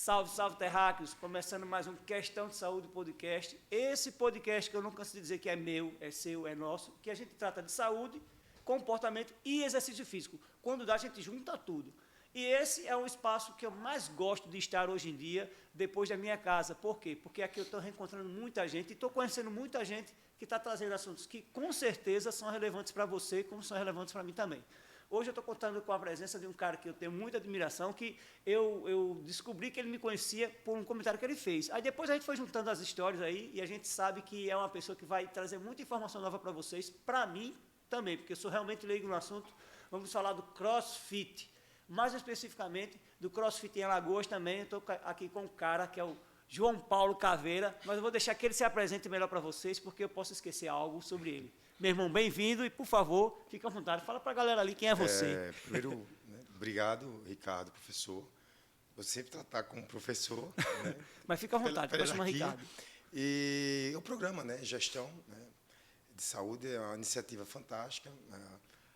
Salve, salve, terráqueos! Começando mais um Questão de Saúde podcast. Esse podcast que eu não canso de dizer que é meu, é seu, é nosso, que a gente trata de saúde, comportamento e exercício físico. Quando dá, a gente junta tudo. E esse é um espaço que eu mais gosto de estar hoje em dia, depois da minha casa. Por quê? Porque aqui eu estou reencontrando muita gente e estou conhecendo muita gente que está trazendo assuntos que, com certeza, são relevantes para você, como são relevantes para mim também. Hoje eu estou contando com a presença de um cara que eu tenho muita admiração, que eu descobri que ele me conhecia por um comentário que ele fez. Aí depois a gente foi juntando as histórias aí e a gente sabe que é uma pessoa que vai trazer muita informação nova para vocês, para mim também, porque eu sou realmente leigo no assunto. Vamos falar do CrossFit, mais especificamente do CrossFit em Alagoas também. Eu estou aqui com um cara que é o João Paulo Caveira, mas eu vou deixar que ele se apresente melhor para vocês, porque eu posso esquecer algo sobre ele. Meu irmão, bem-vindo e, por favor, fique à vontade. Fala para a galera ali quem é você. Primeiro, obrigado, Ricardo, professor. Vou sempre tratar como professor. Né? Mas fica à vontade, pode chamar Ricardo. E o programa, né, Gestão, né, de Saúde, é uma iniciativa fantástica.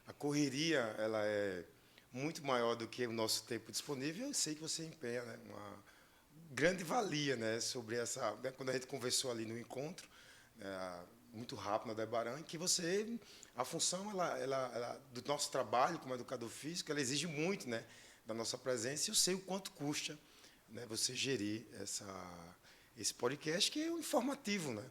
A correria ela é muito maior do que o nosso tempo disponível. Eu sei que você empenha, né, uma grande valia, né, sobre essa... Né, quando a gente conversou ali no encontro, muito rápido na Debaran, que você, a função do nosso trabalho como educador físico, ela exige muito, né, da nossa presença, e eu sei o quanto custa, né, você gerir esse podcast, que é um informativo, né?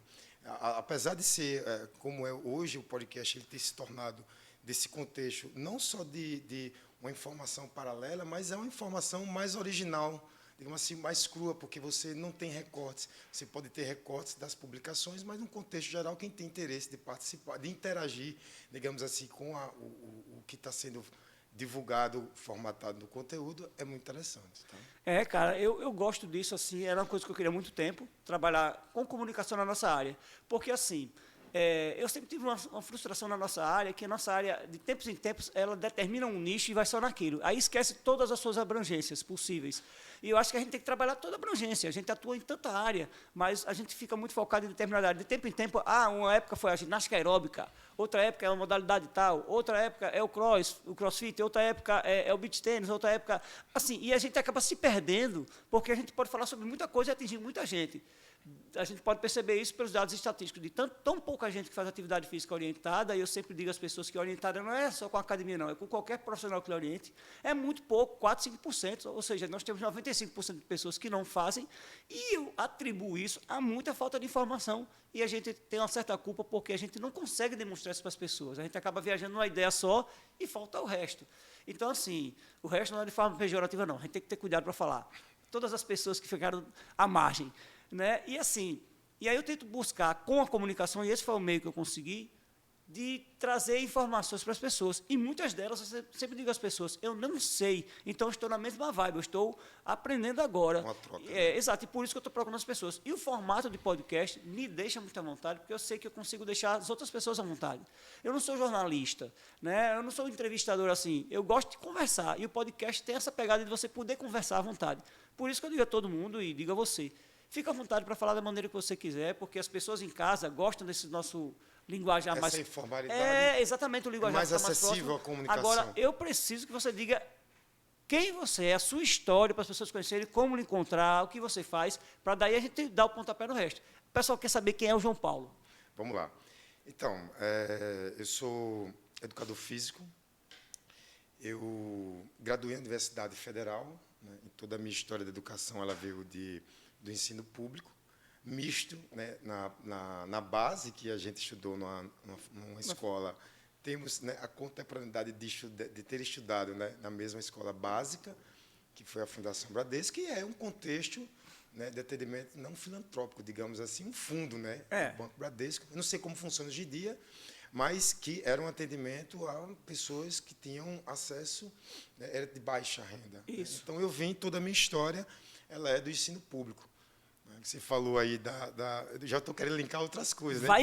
Apesar de ser, como é hoje o podcast, ele ter se tornado desse contexto, não só de uma informação paralela, mas é uma informação mais original, digamos assim, mais crua, porque você não tem recortes. Você pode ter recortes das publicações, mas, no contexto geral, quem tem interesse de participar, de interagir, digamos assim, com o que está sendo divulgado, formatado no conteúdo, é muito interessante. Tá? Cara, eu gosto disso, assim, era uma coisa que eu queria há muito tempo, trabalhar com comunicação na nossa área, porque, assim, eu sempre tive uma frustração na nossa área, que a nossa área, de tempos em tempos, ela determina um nicho e vai só naquilo. Aí esquece todas as suas abrangências possíveis. E eu acho que a gente tem que trabalhar toda a abrangência. A gente atua em tanta área, mas a gente fica muito focado em determinada área. De tempo em tempo, uma época foi a ginástica aeróbica, outra época é uma modalidade tal, outra época é o crossfit, outra época é o beach tennis, outra época... Assim, e a gente acaba se perdendo, porque a gente pode falar sobre muita coisa e atingir muita gente. A gente pode perceber isso pelos dados estatísticos de tão pouca gente que faz atividade física orientada, e eu sempre digo às pessoas que orientada não é só com a academia, não, é com qualquer profissional que lhe oriente, é muito pouco, 4%, 5%, ou seja, nós temos 95% de pessoas que não fazem, e eu atribuo isso a muita falta de informação, e a gente tem uma certa culpa porque a gente não consegue demonstrar isso para as pessoas, a gente acaba viajando numa ideia só e falta o resto. Então, assim, o resto não é de forma pejorativa, não, a gente tem que ter cuidado para falar. Todas as pessoas que ficaram à margem, né? E assim, e aí eu tento buscar com a comunicação, e esse foi o meio que eu consegui, de trazer informações para as pessoas. E muitas delas, eu sempre digo às pessoas, eu não sei, então eu estou na mesma vibe, eu estou aprendendo agora. Uma troca, né? Exato, e por isso que eu estou procurando as pessoas. E o formato de podcast me deixa muito à vontade, porque eu sei que eu consigo deixar as outras pessoas à vontade. Eu não sou jornalista, né? Eu não sou entrevistador assim, eu gosto de conversar, e o podcast tem essa pegada de você poder conversar à vontade. Por isso que eu digo a todo mundo e digo a você, fica à vontade para falar da maneira que você quiser, porque as pessoas em casa gostam desse nosso linguajar mais... Essa informalidade exatamente, o linguajar mais mais acessível próximo. à comunicação. Agora, eu preciso que você diga quem você é, a sua história, para as pessoas conhecerem, como lhe encontrar, o que você faz, para daí a gente dar o pontapé no resto. O pessoal quer saber quem é o João Paulo. Vamos lá. Então, eu sou educador físico, eu graduei na Universidade Federal, né, e toda a minha história de educação ela veio do ensino público, misto, né, na base que a gente estudou numa escola. Temos, né, a contemporaneidade de ter estudado, né, na mesma escola básica, que foi a Fundação Bradesco, que é um contexto, né, de atendimento não filantrópico, digamos assim, um fundo, né, do Banco Bradesco. Eu não sei como funciona hoje em dia, mas que era um atendimento a pessoas que tinham acesso, né, era de baixa renda. Isso. Né? Então, eu vim, toda a minha história, ela é do ensino público. Né? Você falou aí eu já estou querendo linkar outras coisas. Né? Vai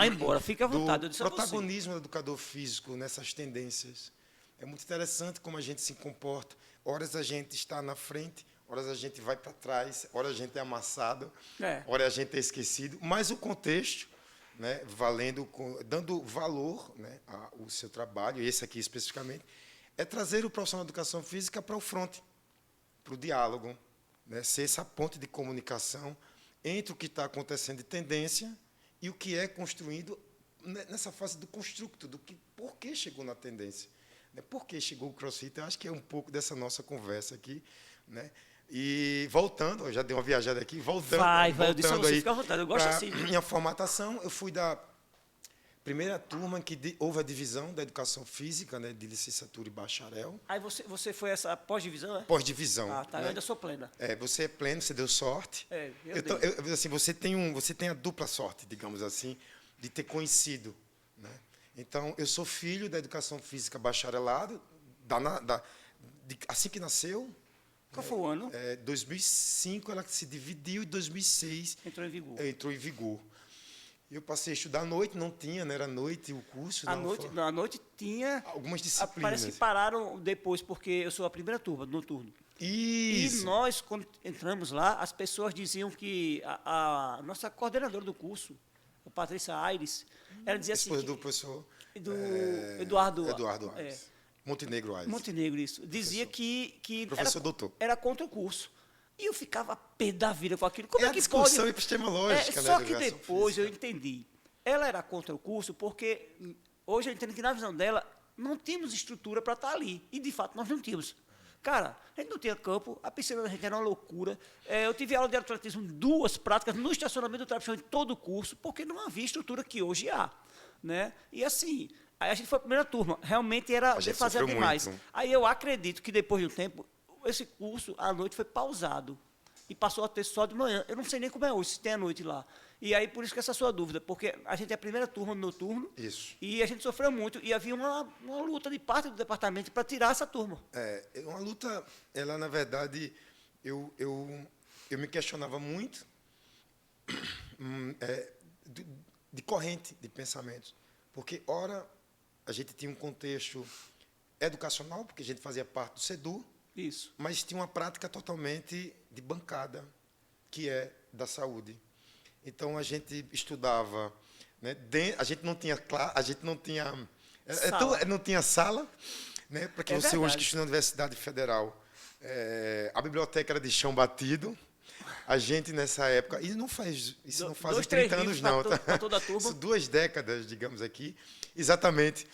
embora, fica à vontade. Eu disse do protagonismo do educador físico nessas tendências. É muito interessante como a gente se comporta. Horas a gente está na frente, horas a gente vai para trás, horas a gente é amassado, horas a gente é esquecido, mas o contexto, né, dando valor, né, ao seu trabalho, esse aqui especificamente, é trazer o profissional de educação física para o fronte, para o diálogo, né, ser essa ponte de comunicação entre o que está acontecendo de tendência e o que é construído nessa fase do construto, por que chegou na tendência, né, por que chegou o CrossFit. Eu acho que é um pouco dessa nossa conversa aqui, né? E voltando, eu já dei uma viajada aqui, voltando eu disse a você, fica à vontade, eu gosto assim. Minha formatação, eu fui da primeira turma que houve a divisão da educação física, né, de licenciatura e bacharel. Aí você foi essa pós-divisão, é? Pós-divisão. Ah, tá, né? eu ainda sou plena. Você é pleno, você deu sorte. Assim, você tem a dupla sorte, digamos assim, de ter conhecido, né? Então, eu sou filho da educação física bacharelado, assim que nasceu. Qual foi o ano? 2005, ela se dividiu, e 2006 entrou em vigor. Entrou em vigor. Eu passei a estudar à noite, não tinha, né? Era à noite o curso. À noite tinha... Algumas disciplinas. Parece que pararam depois, porque eu sou a primeira turma, do noturno. Isso. E nós, quando entramos lá, as pessoas diziam que a nossa coordenadora do curso, a Patrícia Aires, ela dizia assim... do professor... Eduardo Aires. Montenegro Aires. Montenegro, isso. Dizia que professor doutor. Era contra o curso. E eu ficava pé da vida com aquilo. Como é a que discussão pode? Epistemológica, Só né, que depois eu entendi. Ela era contra o curso porque hoje eu entendo que, na visão dela, não tínhamos estrutura para estar ali. E, de fato, nós não tínhamos. Cara, a gente não tinha campo, a piscina da gente era uma loucura. Eu tive aula de atletismo, 2 práticas, no estacionamento do Trapichão, em todo o curso, porque não havia estrutura que hoje há. Né? E assim, aí a gente foi a primeira turma. Realmente era fazer demais. Muito. Aí eu acredito que, depois de um tempo, esse curso, à noite, foi pausado. E passou a ter só de manhã. Eu não sei nem como é hoje, se tem à noite lá. E aí, por isso que essa sua dúvida, porque a gente é a primeira turma no noturno. Isso. E a gente sofreu muito. E havia uma luta de parte do departamento para tirar essa turma. Uma luta, ela, na verdade, eu me questionava muito de corrente de pensamentos. Porque, ora, a gente tinha um contexto educacional, porque a gente fazia parte do SEDU. Isso. Mas tinha uma prática totalmente de bancada, que é da saúde. Então, a gente estudava, né, a gente não tinha sala, não tinha sala, né, para que você hoje que estuda na Universidade Federal, a biblioteca era de chão batido. A gente, nessa época, isso não faz 30 anos, não. Para toda a turma. 2 décadas, digamos aqui. Exatamente.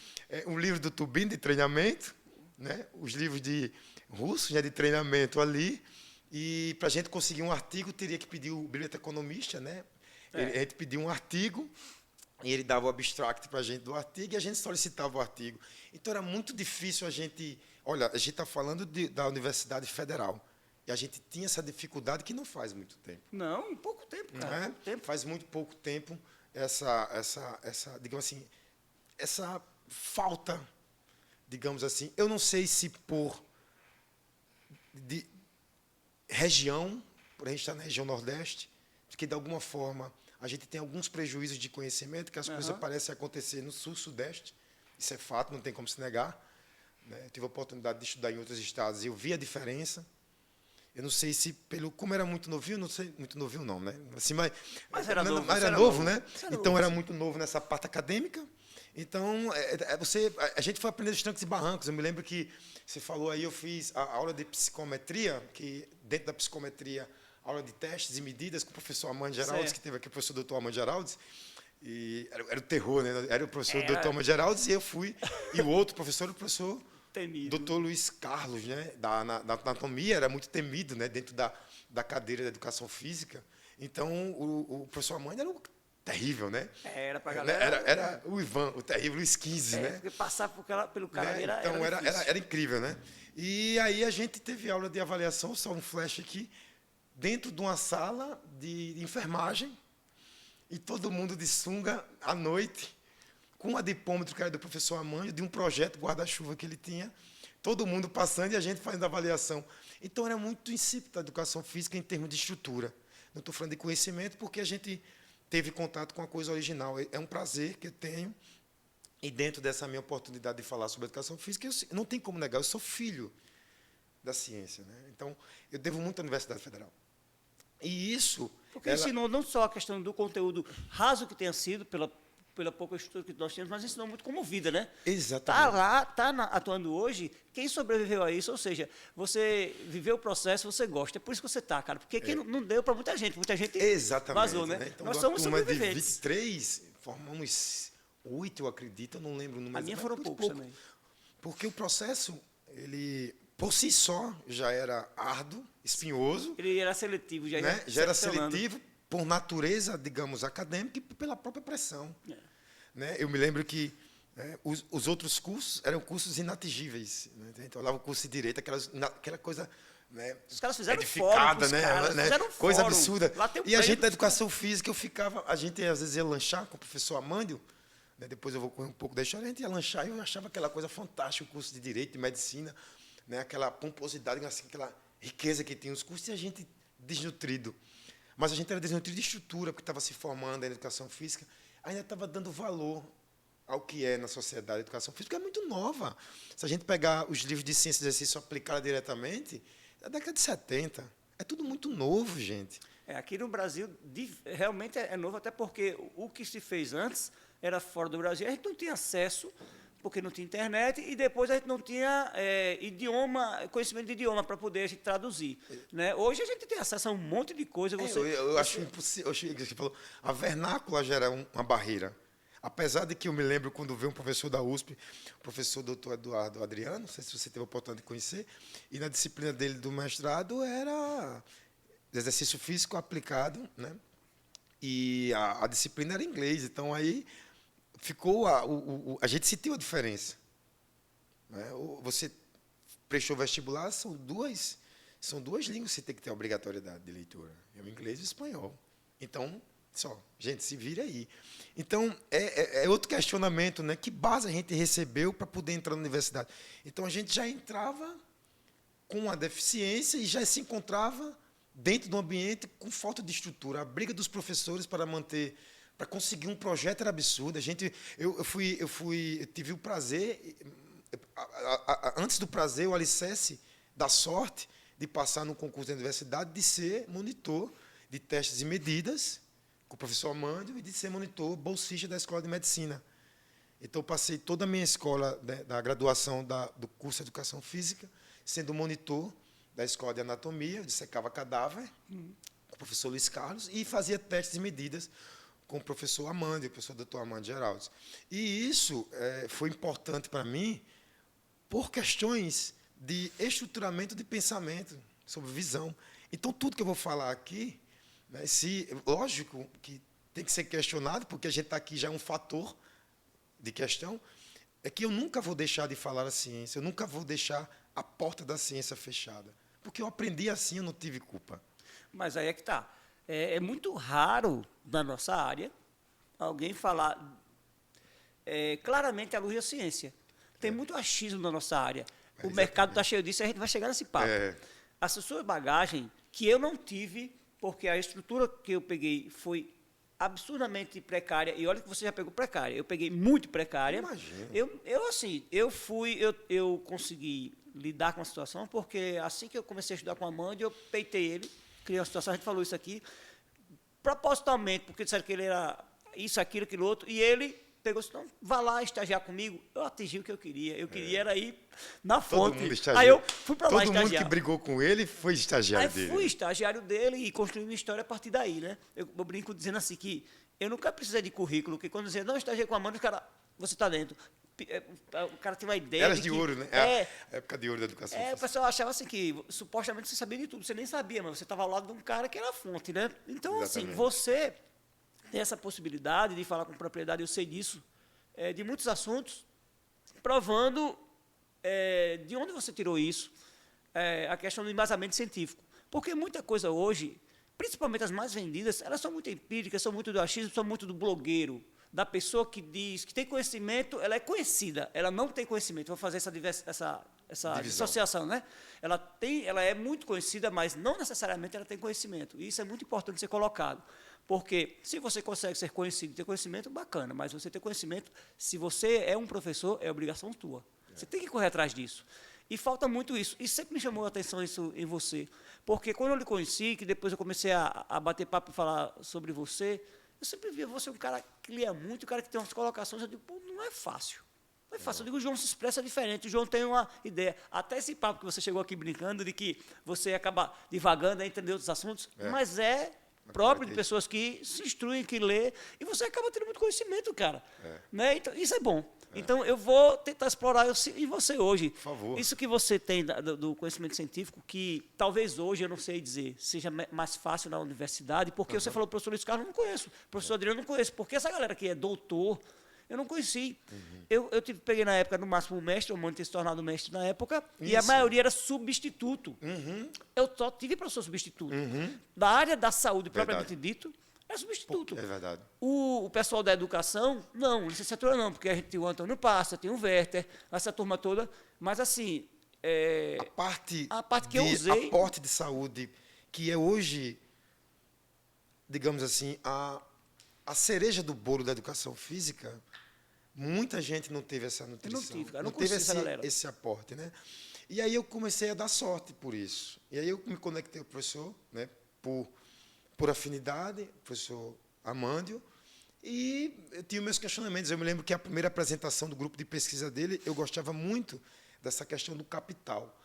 Um livro do Tubin de treinamento, né, os livros de russos, né, de treinamento ali, e para a gente conseguir um artigo, teria que pedir o biblioteconomista, né? A gente pedia um artigo, e ele dava o abstract para a gente do artigo, e a gente solicitava o artigo. Então, era muito difícil a gente... Olha, a gente está falando da Universidade Federal, e a gente tinha essa dificuldade que não faz muito tempo. Não, em pouco tempo, cara. Pouco tempo. Faz muito pouco tempo digamos assim, essa falta, digamos assim, eu não sei se de região, por a gente estar na região Nordeste, porque, de alguma forma, a gente tem alguns prejuízos de conhecimento, que as coisas parecem acontecer no Sul, Sudeste. Isso é fato, não tem como se negar. Né? Eu tive a oportunidade de estudar em outros estados e eu vi a diferença. Eu não sei se, como era muito novinho, não sei, muito novinho não, né? Assim, mas era novo. Mas era novo, né? Então, era muito novo nessa parte acadêmica. Então, a gente foi aprender os trancos e barrancos. Eu me lembro que você falou aí, eu fiz a aula de psicometria, que dentro da psicometria, aula de testes e medidas com o professor Armando Geraldes, que teve aqui o professor doutor Armando Geraldes, e era o terror, né? Era o professor doutor Armando Geraldes, e eu fui, e o outro professor, o professor doutor Luiz Carlos, né? Da anatomia, era muito temido, né? Dentro da cadeira da educação física. Então, o professor Armando era terrível, né? Era para a galera. Era o Ivan, o terrível, Luiz XV, né? Porque passar pelo cara né? Então, era incrível, né? E aí a gente teve aula de avaliação, só um flash aqui, dentro de uma sala de enfermagem, e todo mundo de sunga à noite, com um adipômetro que era do professor Armando, de um projeto guarda-chuva que ele tinha, todo mundo passando e a gente fazendo avaliação. Então, era muito insípido a educação física em termos de estrutura. Não estou falando de conhecimento, porque a gente teve contato com a coisa original. É um prazer que eu tenho, e dentro dessa minha oportunidade de falar sobre educação física, eu não tem como negar, eu sou filho da ciência. Né? Então, eu devo muito à Universidade Federal. E isso... Porque ensinou não só a questão do conteúdo raso que tenha sido pela pouca estrutura que nós temos, mas ensinou muito como vida, né? Exatamente. Está lá, está atuando hoje, quem sobreviveu a isso, ou seja, você viveu o processo, você gosta. É por isso que você está, cara. Porque quem não deu para muita gente Exatamente, vazou, né? Então, Nós somos turma de sobreviventes. 23, formamos 8, eu acredito, eu não lembro o número. A minha foram muito poucos pouco. também. Porque o processo, ele, por si só, já era árduo, espinhoso, Ele era seletivo, já, né? Já era selecionando. seletivo, por natureza, digamos, acadêmica e pela própria pressão. É. Né? Eu me lembro que os outros cursos eram cursos inatingíveis. Né? Então, eu olhava o curso de Direito, aquela coisa... Né? Os caras fizeram edificada, fórum, né? fizeram Coisa fórum. absurda. Lá tem um E a gente prêmio. da educação física, a gente às vezes ia lanchar com o professor Amândio, né? Depois eu vou correr um pouco da história, a gente ia lanchar e eu achava aquela coisa fantástica, o curso de Direito, de Medicina, né? Aquela pomposidade, assim, aquela riqueza que tinha os cursos, e a gente desnutrido. Mas a gente era desnutrido de estrutura, porque estava se formando na educação física, ainda estava dando valor ao que é na sociedade a educação física, porque é muito nova. Se a gente pegar os livros de ciência e exercício e aplicar diretamente, é da década de 70. É tudo muito novo, gente. Aqui no Brasil, realmente é novo, até porque o que se fez antes era fora do Brasil. A gente não tinha acesso, porque não tinha internet, e depois a gente não tinha conhecimento de idioma para poder a gente traduzir. Né? Hoje a gente tem acesso a um monte de coisa. Eu acho impossível. Você falou, a vernácula já era uma barreira. Apesar de que eu me lembro quando veio um professor da USP, o professor Dr. Eduardo Adriano, não sei se você teve a oportunidade de conhecer, e na disciplina dele do mestrado era exercício físico aplicado, né? E a disciplina era em inglês. Então, aí ficou a gente sentiu a diferença. Né? Você prestou vestibular, são duas línguas que você tem que ter a obrigatoriedade de leitura, é o inglês e o espanhol. Então, gente, se vira aí. Então, é outro questionamento, né? Que base a gente recebeu para poder entrar na universidade? Então, a gente já entrava com uma deficiência e já se encontrava dentro do ambiente com falta de estrutura. A briga dos professores para conseguir um projeto era absurda. Eu tive o prazer, antes do prazer, o alicerce da sorte de passar no concurso da universidade, de ser monitor de testes e medidas, com o professor Amândio, e de ser monitor bolsista da Escola de Medicina. Então, eu passei toda a minha escola, né, da graduação do curso de Educação Física, sendo monitor da Escola de Anatomia, eu dissecava cadáver, com o professor Luiz Carlos, e fazia testes e medidas com o professor Amândio, o professor Dr. Amândio Geraldes. E isso foi importante para mim por questões de estruturamento de pensamento, sobre visão. Então, tudo que eu vou falar aqui, né, lógico que tem que ser questionado, porque a gente está aqui já é um fator de questão, é que eu nunca vou deixar de falar a ciência, eu nunca vou deixar a porta da ciência fechada, porque eu aprendi assim, eu não tive culpa. Mas aí é que está. É muito raro, na nossa área, alguém falar claramente à luz da ciência. Tem muito achismo na nossa área. O mercado está cheio disso e a gente vai chegar nesse papo. A sua bagagem, que eu não tive, porque a estrutura que eu peguei foi absurdamente precária, e olha que você já pegou precária, eu peguei muito precária. Imagina. Eu consegui lidar com a situação, porque assim que eu comecei a estudar com a Amândio, eu peitei ele, criei uma situação, a gente falou isso aqui, propositalmente, porque disseram que ele era isso, aquilo outro, e ele pegou assim, então, vá lá estagiar comigo. Eu atingi o que eu queria. Eu queria era ir na fonte. Aí eu fui para lá estagiar. Todo mundo que brigou com ele foi estagiário dele. Aí fui estagiário dele e construí minha história a partir daí, né? Eu brinco dizendo assim que eu nunca precisei de currículo, que quando dizia, não, estagiei com a Amanda, os caras, você está dentro. O cara tem uma ideia. Eras de ouro, né? A época de ouro da educação. O pessoal achava assim que supostamente você sabia de tudo, você nem sabia, mas você estava ao lado de um cara que era a fonte, né? Então, exatamente. Assim, você tem essa possibilidade de falar com propriedade, eu sei disso, de muitos assuntos, provando de onde você tirou isso, a questão do embasamento científico. Porque muita coisa hoje, principalmente as mais vendidas, elas são muito empíricas, são muito do achismo, são muito do blogueiro, da pessoa que diz que tem conhecimento, ela é conhecida, ela não tem conhecimento. Vou fazer essa dissociação, né? Ela é muito conhecida, mas não necessariamente ela tem conhecimento. E isso é muito importante ser colocado. Porque se você consegue ser conhecido e ter conhecimento, bacana, mas você ter conhecimento, se você é um professor, é obrigação tua. Você tem que correr atrás disso. E falta muito isso. E sempre me chamou a atenção isso em você. Porque quando eu lhe conheci, que depois eu comecei a bater papo e falar sobre você, eu sempre via você um cara que lia muito, um cara que tem umas colocações, eu digo, pô, não é fácil. Não é fácil. Eu digo, o João se expressa diferente, o João tem uma ideia. Até esse papo que você chegou aqui brincando, de que você acaba divagando, entender outros assuntos, mas é próprio de pessoas que se instruem, que lê, e você acaba tendo muito conhecimento, cara. Né? Então, isso é bom. Então, eu vou tentar explorar em você hoje. Por favor. Isso que você tem do conhecimento científico, que talvez hoje, eu não sei dizer, seja mais fácil na universidade, porque você falou, professor Luiz Carlos, eu não conheço. Professor Adriano, eu não conheço. Porque essa galera que é doutor, eu não conheci. Eu peguei na época, no máximo, mestre, o Mano ter se tornado mestre na época, e a maioria era substituto. Eu só tive professor substituto. Da área da saúde, propriamente dito, é substituto. É verdade. O pessoal da educação, não, licenciatura não, porque a gente tinha o Antônio Passa, tinha o Werther, essa turma toda, mas assim... A parte que eu usei... aporte de saúde, que é hoje, digamos assim, a cereja do bolo da educação física, muita gente não teve essa nutrição. Eu não tive, cara, não teve esse aporte, né? E aí eu comecei a dar sorte por isso. E aí eu me conectei ao professor, né, por afinidade, professor Amândio, e eu tinha meus questionamentos. Eu me lembro que a primeira apresentação do grupo de pesquisa dele, eu gostava muito dessa questão do capital.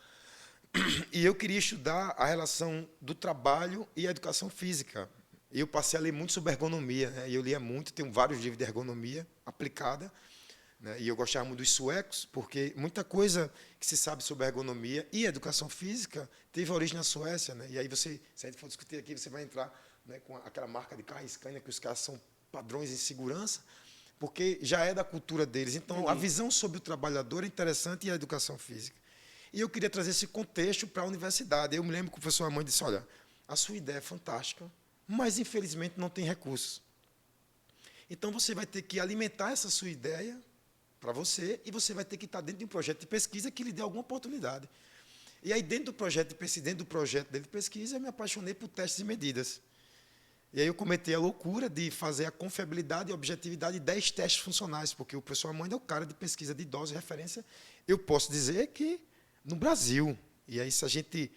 E eu queria estudar a relação do trabalho e a educação física. E eu passei a ler muito sobre ergonomia, né? E eu lia muito, tenho vários livros de ergonomia aplicada, né? E eu gostava muito dos suecos, porque muita coisa que se sabe sobre ergonomia e educação física teve origem na Suécia, né? E aí se a gente for discutir aqui, você vai entrar, né, com aquela marca de carro, Scania, que os caras são padrões em segurança, porque já é da cultura deles. Então, a visão sobre o trabalhador é interessante e a educação física. E eu queria trazer esse contexto para a universidade. Eu me lembro que o professor Amândio disse, olha, a sua ideia é fantástica, mas, infelizmente, não tem recursos. Então, você vai ter que alimentar essa sua ideia para você e você vai ter que estar dentro de um projeto de pesquisa que lhe dê alguma oportunidade. E aí, dentro do projeto de pesquisa, eu me apaixonei por testes e medidas. E aí eu cometi a loucura de fazer a confiabilidade e objetividade de 10 testes funcionais, porque o professor Amândio é o cara de pesquisa de idosos e referência, eu posso dizer que no Brasil. E aí, se a gente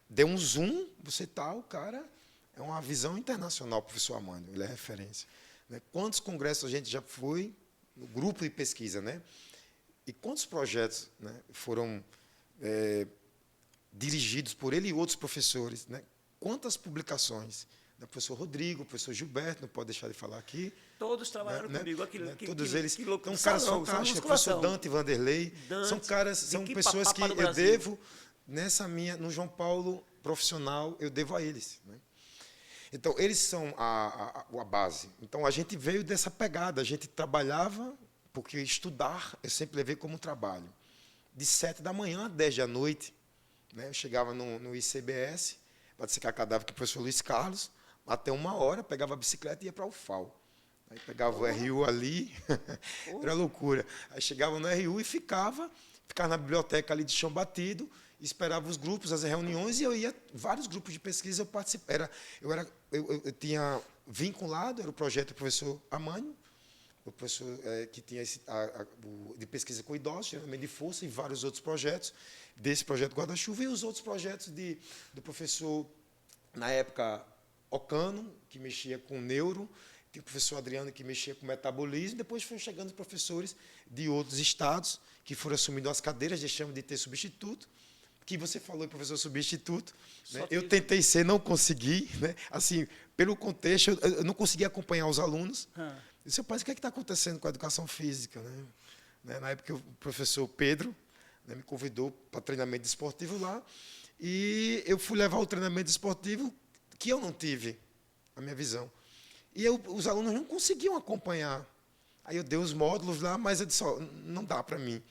der um zoom, o cara é uma visão internacional, professor Amândio, ele é referência. Né? Quantos congressos a gente já foi no grupo de pesquisa, né? E quantos projetos, né, foram dirigidos por ele e outros professores, né? Quantas publicações? O professor Rodrigo, o professor Gilberto, não pode deixar de falar aqui. Todos trabalharam comigo. Todos eles. Então, caras fantásticos. O professor Dante Vanderlei. São pessoas que eu devo, no João Paulo profissional, eu devo a eles. Né? Então, eles são a base. Então, a gente veio dessa pegada. A gente trabalhava, porque estudar eu sempre levei como trabalho. De 7 da manhã a 10 da noite. Né? Eu chegava no ICBS, para dissecar cadáver, que o professor Luiz Carlos, até 1h, pegava a bicicleta e ia para o UFAL. Aí pegava o RU ali, era loucura. Aí chegava no RU e ficava na biblioteca ali de chão batido, esperava os grupos, as reuniões, e eu ia, vários grupos de pesquisa, eu participava. Eu tinha vinculado, era o projeto do professor Amândio, o professor que tinha de pesquisa com idosos, geralmente de força, e vários outros projetos, desse projeto Guarda-Chuva, e os outros projetos do professor, na época, Ocano, que mexia com neuro, tinha o professor Adriano, que mexia com metabolismo, depois foram chegando professores de outros estados, que foram assumindo as cadeiras, deixamos de ter substituto, que você falou, professor substituto, né? Eu tentei ser, não consegui, né? Assim, pelo contexto, eu não consegui acompanhar os alunos. Eu disse, pai, o que é que está acontecendo com a educação física? Né? Na época, o professor Pedro, né, me convidou para treinamento esportivo lá, e eu fui levar o treinamento esportivo que eu não tive, a minha visão. E os alunos não conseguiam acompanhar. Aí eu dei os módulos lá, mas eu disse, não dá para mim.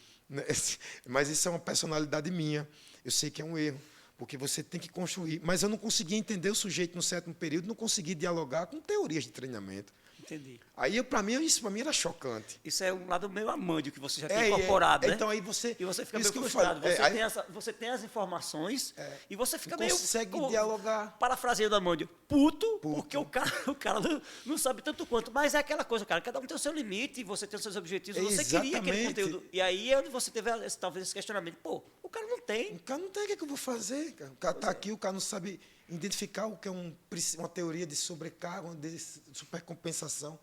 Mas isso é uma personalidade minha. Eu sei que é um erro, porque você tem que construir. Mas eu não conseguia entender o sujeito no 7º período, não conseguia dialogar com teorias de treinamento. Entendi. Aí, isso para mim era chocante. Isso é um lado meio amândio que você já tem incorporado, né? Então, aí você... E você fica meio frustrado. Você tem as informações e você fica meio... consegue dialogar. Parafraseando Amândio, puto, porque o cara não sabe tanto quanto. Mas é aquela coisa, cara, cada um tem o seu limite, você tem os seus objetivos, você queria aquele conteúdo. E aí é onde você teve talvez esse questionamento. Pô, o cara não tem. O cara não tem, o que eu vou fazer? O cara está aqui, o cara não sabe identificar o que é uma teoria de sobrecarga, uma de supercompensação.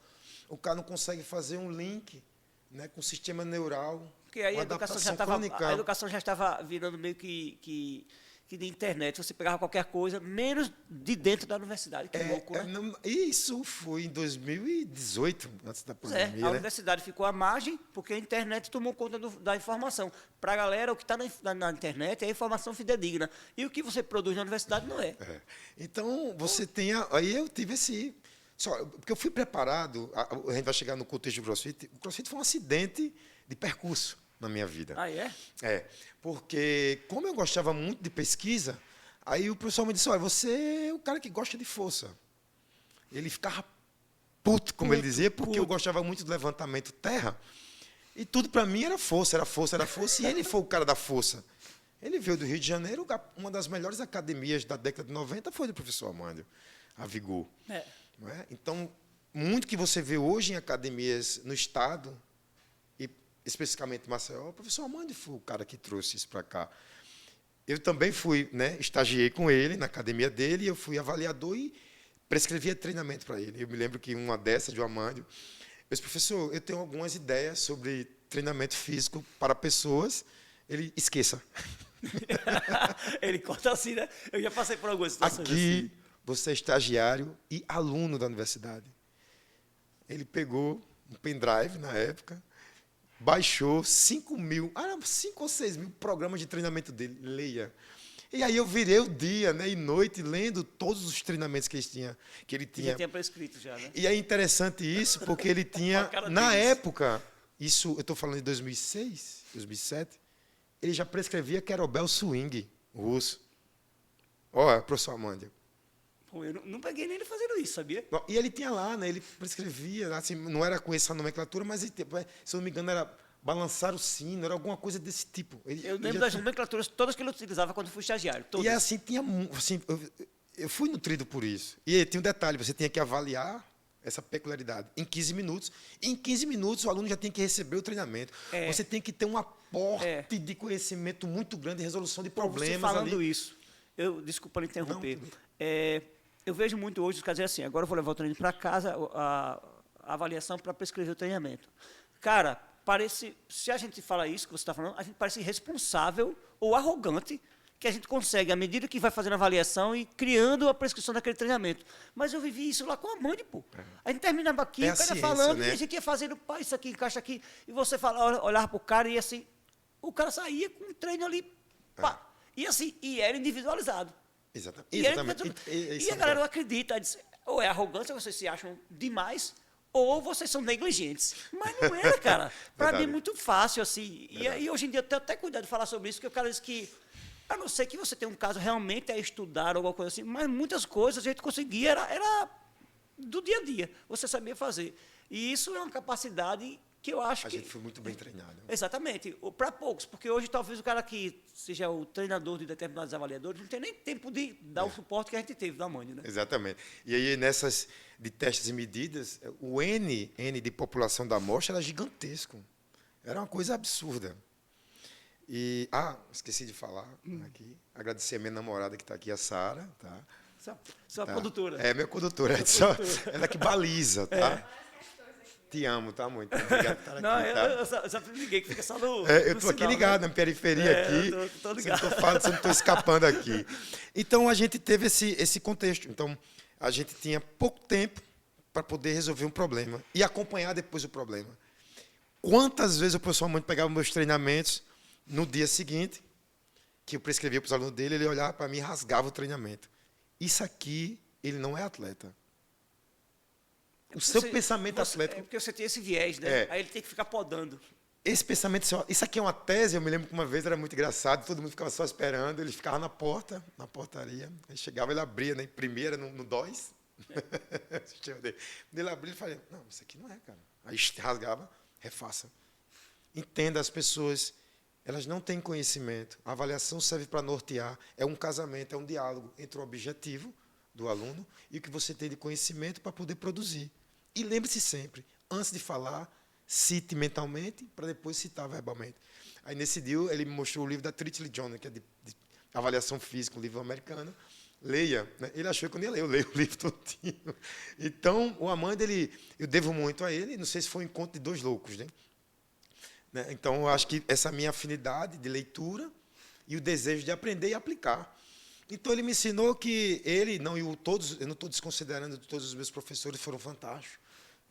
O cara não consegue fazer um link, né, com o sistema neural. Porque aí uma a educação já estava virando meio que de internet. Você pegava qualquer coisa, menos de dentro da universidade. Que louco, né? Isso foi em 2018, antes da pandemia. A universidade ficou à margem, porque a internet tomou conta da informação. Para a galera, o que está na internet é a informação fidedigna. E o que você produz na universidade não é. Então, você tem... Aí eu tive esse... Porque eu fui preparado, a gente vai chegar no contexto do CrossFit. O CrossFit foi um acidente de percurso na minha vida. Ah, é? Porque como eu gostava muito de pesquisa, aí o professor me disse, olha, você é o cara que gosta de força. Ele ficava puto, como ele dizia, porque eu gostava muito do levantamento terra, e tudo para mim era força, e ele foi o cara da força. Ele veio do Rio de Janeiro, uma das melhores academias da década de 90 foi do professor Amândio, a Vigor. Não é? Então, muito que você vê hoje em academias no estado, especificamente em Maceió, o professor Amândio foi o cara que trouxe isso para cá. Eu também fui, né, estagiei com ele na academia dele, eu fui avaliador e prescrevia treinamento para ele. Eu me lembro que uma dessas, de Amândio, eu disse, professor, eu tenho algumas ideias sobre treinamento físico para pessoas. Ele, esqueça. Ele conta assim, né? Eu já passei por algumas situações aqui, assim. Você é estagiário e aluno da universidade. Ele pegou um pendrive, na época, baixou 5 ou 6 mil programas de treinamento dele. Leia. E aí eu virei o dia, né, e noite lendo todos os treinamentos que ele tinha. Já tinha prescrito já, né? E é interessante isso, porque ele tinha, na época, isso eu estou falando de 2006, 2007, ele já prescrevia kettlebell swing russo. Olha, professor Amândio. Pô, eu não peguei nem ele fazendo isso, sabia? E ele tinha lá, né? Ele prescrevia, assim, não era com essa nomenclatura, mas, se eu não me engano, era balançar o sino, era alguma coisa desse tipo. Eu lembro das nomenclaturas todas que ele utilizava quando fui estagiário. Todas. E assim, eu fui nutrido por isso. E tinha um detalhe, você tinha que avaliar essa peculiaridade em 15 minutos. E em 15 minutos, o aluno já tem que receber o treinamento. Você tem que ter um aporte de conhecimento muito grande, de resolução de problemas. Você falando ali. Isso, desculpa lhe interromper. Eu vejo muito hoje os caras dizem assim, agora eu vou levar o treino para casa, a avaliação para prescrever o treinamento. Cara, se a gente fala isso que você está falando, a gente parece irresponsável ou arrogante que a gente consegue, à medida que vai fazendo a avaliação e criando a prescrição daquele treinamento. Mas eu vivi isso lá com a Amândio, pô. A gente terminava aqui, o cara falando, né? E a gente ia fazendo, pá, isso aqui encaixa aqui, e você olhava para o cara e assim, o cara saía com um treino ali, pá. E assim, e era individualizado. Exatamente. E a galera não acredita, diz, ou é arrogância, vocês se acham demais, ou vocês são negligentes. Mas não era, cara. Para mim é muito fácil, assim. E hoje em dia eu tenho até cuidado de falar sobre isso, porque o cara diz que, a não ser que você tenha um caso realmente a estudar ou alguma coisa assim, mas muitas coisas a gente conseguia, era do dia a dia, você sabia fazer. E isso é uma capacidade que eu acho que... A gente foi muito bem treinado. Exatamente. Para poucos, porque hoje talvez o cara que seja o treinador de determinados avaliadores não tem nem tempo de dar o suporte que a gente teve da Amândio, né? Exatamente. E aí, nessas de testes e medidas, o N de população da amostra era gigantesco. Era uma coisa absurda. E, esqueci de falar aqui, agradecer a minha namorada que está aqui, a Sara. Tá? Sua produtora. É, minha condutora. Ela que baliza, tá? Te amo, tá? Muito obrigado por estar aqui. Não, tá? eu só liguei que fica só no. Eu estou aqui ligado, né? Na periferia aqui. Tô ligado. Você não estou escapando aqui. Então, a gente teve esse contexto. Então, a gente tinha pouco tempo para poder resolver um problema e acompanhar depois o problema. Quantas vezes o professor Amândio pegava meus treinamentos no dia seguinte, que eu prescrevia para os alunos dele, ele olhava para mim e rasgava o treinamento. Isso aqui, ele não é atleta. O seu pensamento atlético... É porque você tem esse viés, né? Aí ele tem que ficar podando. Esse pensamento, isso aqui é uma tese, eu me lembro que uma vez era muito engraçado, todo mundo ficava só esperando, ele ficava na portaria, aí chegava, ele abria, né, primeira, no DOS. Ele abria e falava, não, isso aqui não é, cara. Aí rasgava, refaça. Entenda, as pessoas, elas não têm conhecimento. A avaliação serve para nortear, é um casamento, é um diálogo entre o objetivo do aluno e o que você tem de conhecimento para poder produzir. E lembre-se sempre, antes de falar, cite mentalmente para depois citar verbalmente. Aí, nesse dia, ele me mostrou o livro da Trichley Jones, que é de avaliação física, um livro americano. leia, né? Ele achou que eu nem leio, eu leio o livro todinho. Então, o Amanda, eu devo muito a ele, não sei se foi um encontro de dois loucos, né? Então, eu acho que essa minha afinidade de leitura e o desejo de aprender e aplicar. Então, ele me ensinou que ele, não, eu não estou desconsiderando, todos os meus professores foram fantásticos.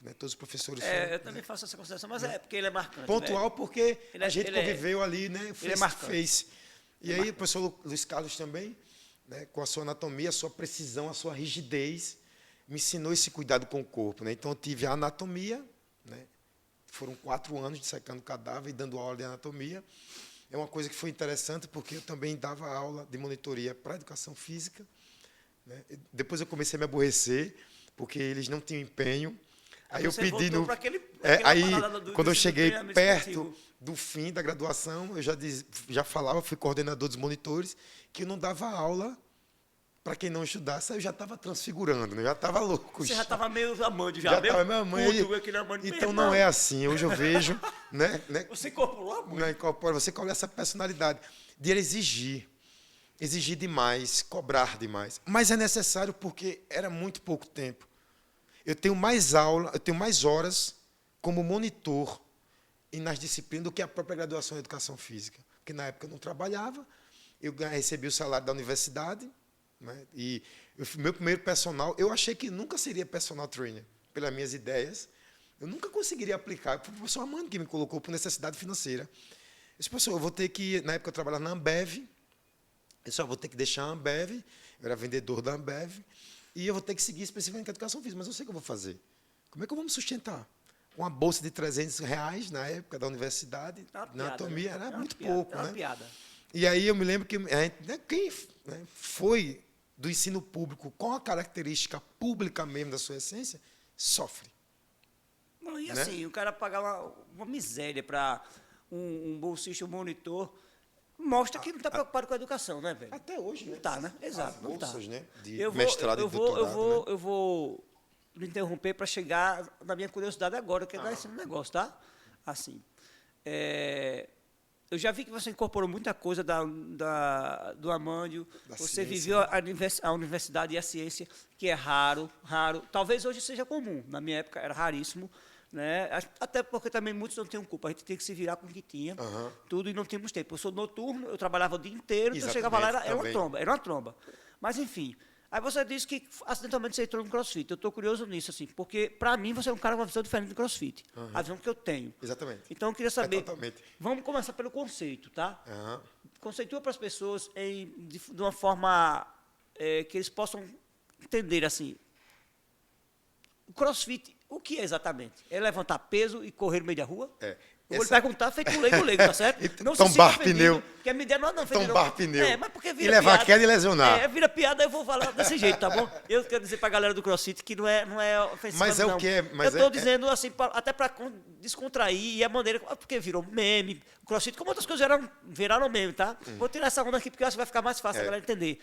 Né? Todos os professores foram... Eu também faço essa consideração, mas é porque ele é marcante. Pontual, velho. porque a gente conviveu ali, né? Ele é marcante. Fez. E aí, o professor Luiz Carlos também, né, com a sua anatomia, a sua precisão, a sua rigidez, me ensinou esse cuidado com o corpo. Né? Então, eu tive a anatomia, né? Foram 4 anos de secando cadáver e dando aula de anatomia. É uma coisa que foi interessante, porque eu também dava aula de monitoria para a educação física. Né? Depois eu comecei a me aborrecer, porque eles não tinham empenho. Aí eu pedi no... Aí, quando eu cheguei perto do fim da graduação, eu já falava, fui coordenador dos monitores, que eu não dava aula para quem não estudasse. Aí eu já estava transfigurando, né? Eu já estava louco. Você já estava meio amante, já estava meio amante. Então não é assim. Hoje eu vejo... né? Você incorporou a mãe. Você coloca essa personalidade de exigir demais, cobrar demais. Mas é necessário porque era muito pouco tempo. Eu tenho mais horas como monitor e nas disciplinas do que a própria graduação em educação física. Porque na época eu não trabalhava, eu recebi o salário da universidade, né? E meu primeiro personal, eu achei que nunca seria personal trainer, pelas minhas ideias. Eu nunca conseguiria aplicar. Foi o professor Amando que me colocou por necessidade financeira. Eu disse, professor, eu vou ter que, na época eu trabalhava na Ambev, eu só vou ter que deixar a Ambev, eu era vendedor da Ambev, e eu vou ter que seguir especificamente a educação física, mas eu sei o que eu vou fazer. Como é que eu vou me sustentar? Uma bolsa de R$300 na época da universidade, na anatomia, era muito pouco. Era uma piada. E aí eu me lembro que quem foi do ensino público com a característica pública mesmo da sua essência, sofre. Não, e assim, o cara pagar uma miséria para um bolsista, um monitor, mostra que não está preocupado com a educação, né, velho? Até hoje, né? Não está, né? Exato. As bolsas, né? De eu vou, mestrado e doutorado. Eu vou me interromper para chegar na minha curiosidade agora, que é dar esse negócio, tá? Assim, eu já vi que você incorporou muita coisa do Amândio, você viveu a universidade e a ciência, que é raro. Talvez hoje seja comum, na minha época era raríssimo, né? Até porque também muitos não tinham culpa, a gente tinha que se virar com o que tinha, tudo, e não tínhamos tempo. Eu sou noturno, eu trabalhava o dia inteiro, então eu chegava lá, era uma tromba. Mas, enfim, aí você disse que acidentalmente você entrou no CrossFit. Eu estou curioso nisso, assim, porque, para mim, você é um cara com uma visão diferente do CrossFit, a visão que eu tenho. Exatamente. Então, eu queria saber, vamos começar pelo conceito, tá? Conceitua para as pessoas de uma forma que eles possam entender, assim, o CrossFit, o que é exatamente? É levantar peso e correr no meio da rua? Eu vou lhe perguntar, feito um leigo, tá certo? Não tombar pneu. Quer me der, não, tombar pneu. Mas porque vira e levar piada, queda e lesionar. Vira piada, eu vou falar desse jeito, tá bom? Eu quero dizer para a galera do CrossFit que não é ofensivo. Mas é não. O que é? Eu estou dizendo assim, até para descontrair, e a maneira. Porque virou meme. O CrossFit, como outras coisas viraram meme, tá? Vou tirar essa onda aqui porque eu acho que vai ficar mais fácil a galera entender.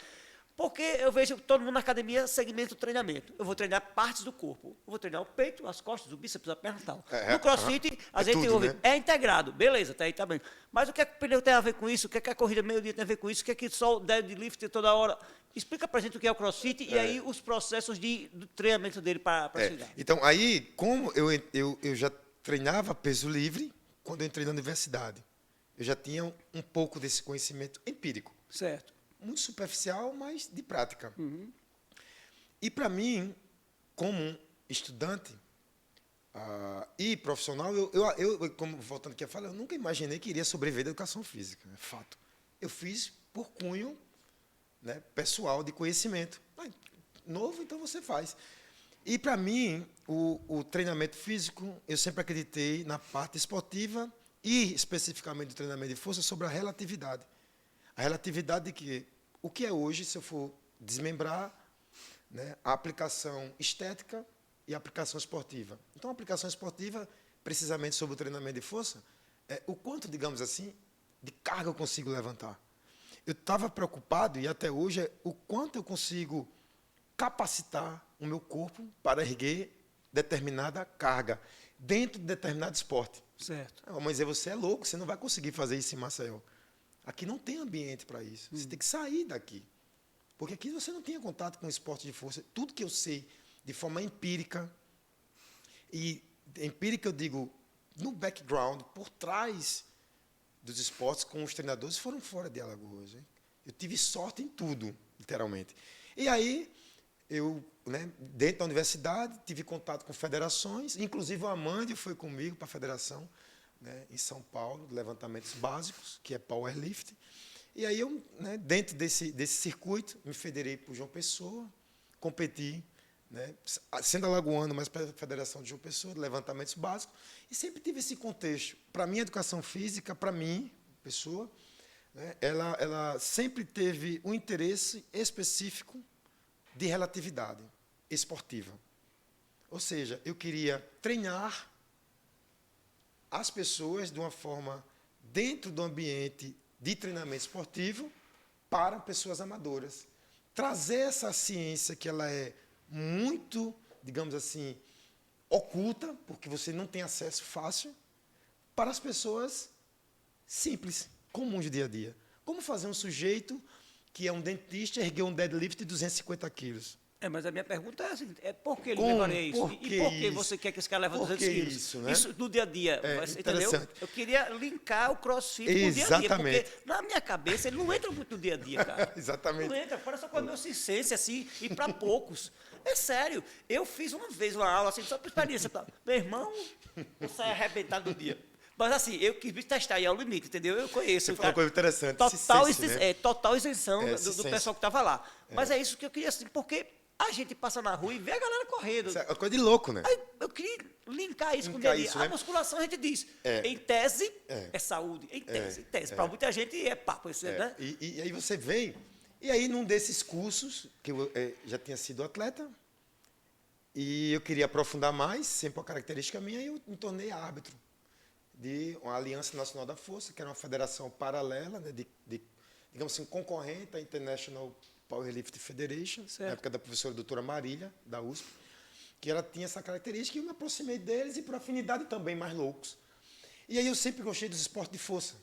Porque eu vejo todo mundo na academia segmento do treinamento. Eu vou treinar partes do corpo. Eu vou treinar o peito, as costas, o bíceps, a perna e tal. No CrossFit, a gente ouve, né? É integrado. Beleza, até aí tá bem. Mas o que é que o pneu tem a ver com isso? O que é que a corrida meio-dia tem a ver com isso? O que é que só o deadlift toda hora? Explica pra gente o que é o CrossFit e aí os processos do treinamento dele para chegar. Então, aí, como eu já treinava peso livre quando eu entrei na universidade, eu já tinha um pouco desse conhecimento empírico. Certo. Muito superficial, mas de prática. E, para mim, como estudante e profissional, eu, como voltando aqui a falar, eu nunca imaginei que iria sobreviver da educação física. É fato. Eu fiz por cunho, né, pessoal de conhecimento. Novo, então você faz. E, para mim, o treinamento físico, eu sempre acreditei na parte esportiva e, especificamente, do treinamento de força sobre a relatividade. A relatividade de que o que é hoje, se eu for desmembrar, né, a aplicação estética e a aplicação esportiva. Então, a aplicação esportiva, precisamente sobre o treinamento de força, é o quanto, digamos assim, de carga eu consigo levantar. Eu estava preocupado, e até hoje, é o quanto eu consigo capacitar o meu corpo para erguer determinada carga dentro de determinado esporte. Certo. Mas você é louco, você não vai conseguir fazer isso em Maceió. Aqui não tem ambiente para isso. Você tem que sair daqui. Porque aqui você não tinha contato com esporte de força. Tudo que eu sei de forma empírica, e empírica eu digo no background, por trás dos esportes com os treinadores, foram fora de Alagoas. Hein? Eu tive sorte em tudo, literalmente. E aí, eu, né, dentro da universidade, tive contato com federações, inclusive o Amandio foi comigo para a federação, né, em São Paulo, de levantamentos básicos, que é powerlifting. E aí eu, né, dentro desse circuito, me federei para o João Pessoa, competi, né, sendo alagoano, mas para a Federação de João Pessoa, de levantamentos básicos, e sempre tive esse contexto. Para mim, a educação física, para mim, pessoa, né, ela sempre teve um interesse específico de relatividade esportiva. Ou seja, eu queria treinar as pessoas de uma forma dentro do ambiente de treinamento esportivo para pessoas amadoras. Trazer essa ciência que ela é muito, digamos assim, oculta, porque você não tem acesso fácil, para as pessoas simples, comuns de dia a dia. Como fazer um sujeito que é um dentista erguer um deadlift de 250 quilos? Mas a minha pergunta é a seguinte, por que ele Como? levaria isso? Por E que por que isso? você quer que esse cara leve Por 200 que quilos? isso, né? Isso no dia a dia, entendeu? Interessante. Eu queria linkar o crossfit com o dia a dia, Exatamente. porque na minha cabeça ele não entra muito no dia a dia, cara. Exatamente. Não entra, parece com a minha ciência, assim, e para poucos. É sério, eu fiz uma vez uma aula, assim, só por experiência. Meu irmão, eu saí arrebentado do dia. Mas assim, eu quis testar aí ao limite, entendeu? Eu conheço. Você falou uma coisa interessante. Total isenção do pessoal que estava lá. Mas é isso que eu queria, assim, porque a gente passa na rua e vê a galera correndo. Isso é uma coisa de louco, né? Aí eu queria linkar isso com o dia a dia. Isso, A né? musculação a gente diz, em tese é saúde, em tese. Para muita gente é papo, isso, né? E aí você vem, e aí num desses cursos, que eu já tinha sido atleta, e eu queria aprofundar mais, sempre uma característica minha, e eu me tornei árbitro de uma Aliança Nacional da Força, que era uma federação paralela, né, digamos assim, concorrente à International Powerlifting Federation, na época da professora doutora Marília, da USP, que ela tinha essa característica, e eu me aproximei deles, e por afinidade também, mais loucos. E aí eu sempre gostei dos esportes de força.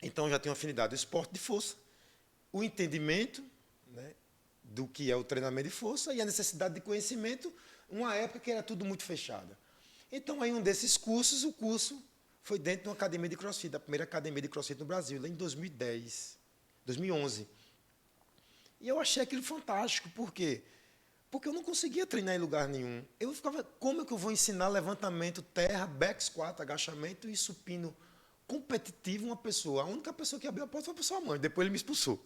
Então, já tenho afinidade do esporte de força, o entendimento, né, do que é o treinamento de força e a necessidade de conhecimento, uma época que era tudo muito fechada. Então, aí um desses cursos, o curso foi dentro de uma academia de CrossFit, a primeira academia de CrossFit no Brasil, lá em 2011. E eu achei aquilo fantástico. Por quê? Porque eu não conseguia treinar em lugar nenhum. Eu ficava, como é que eu vou ensinar levantamento, terra, back squat, agachamento e supino competitivo uma pessoa? A única pessoa que abriu a porta foi a sua mãe. Depois ele me expulsou.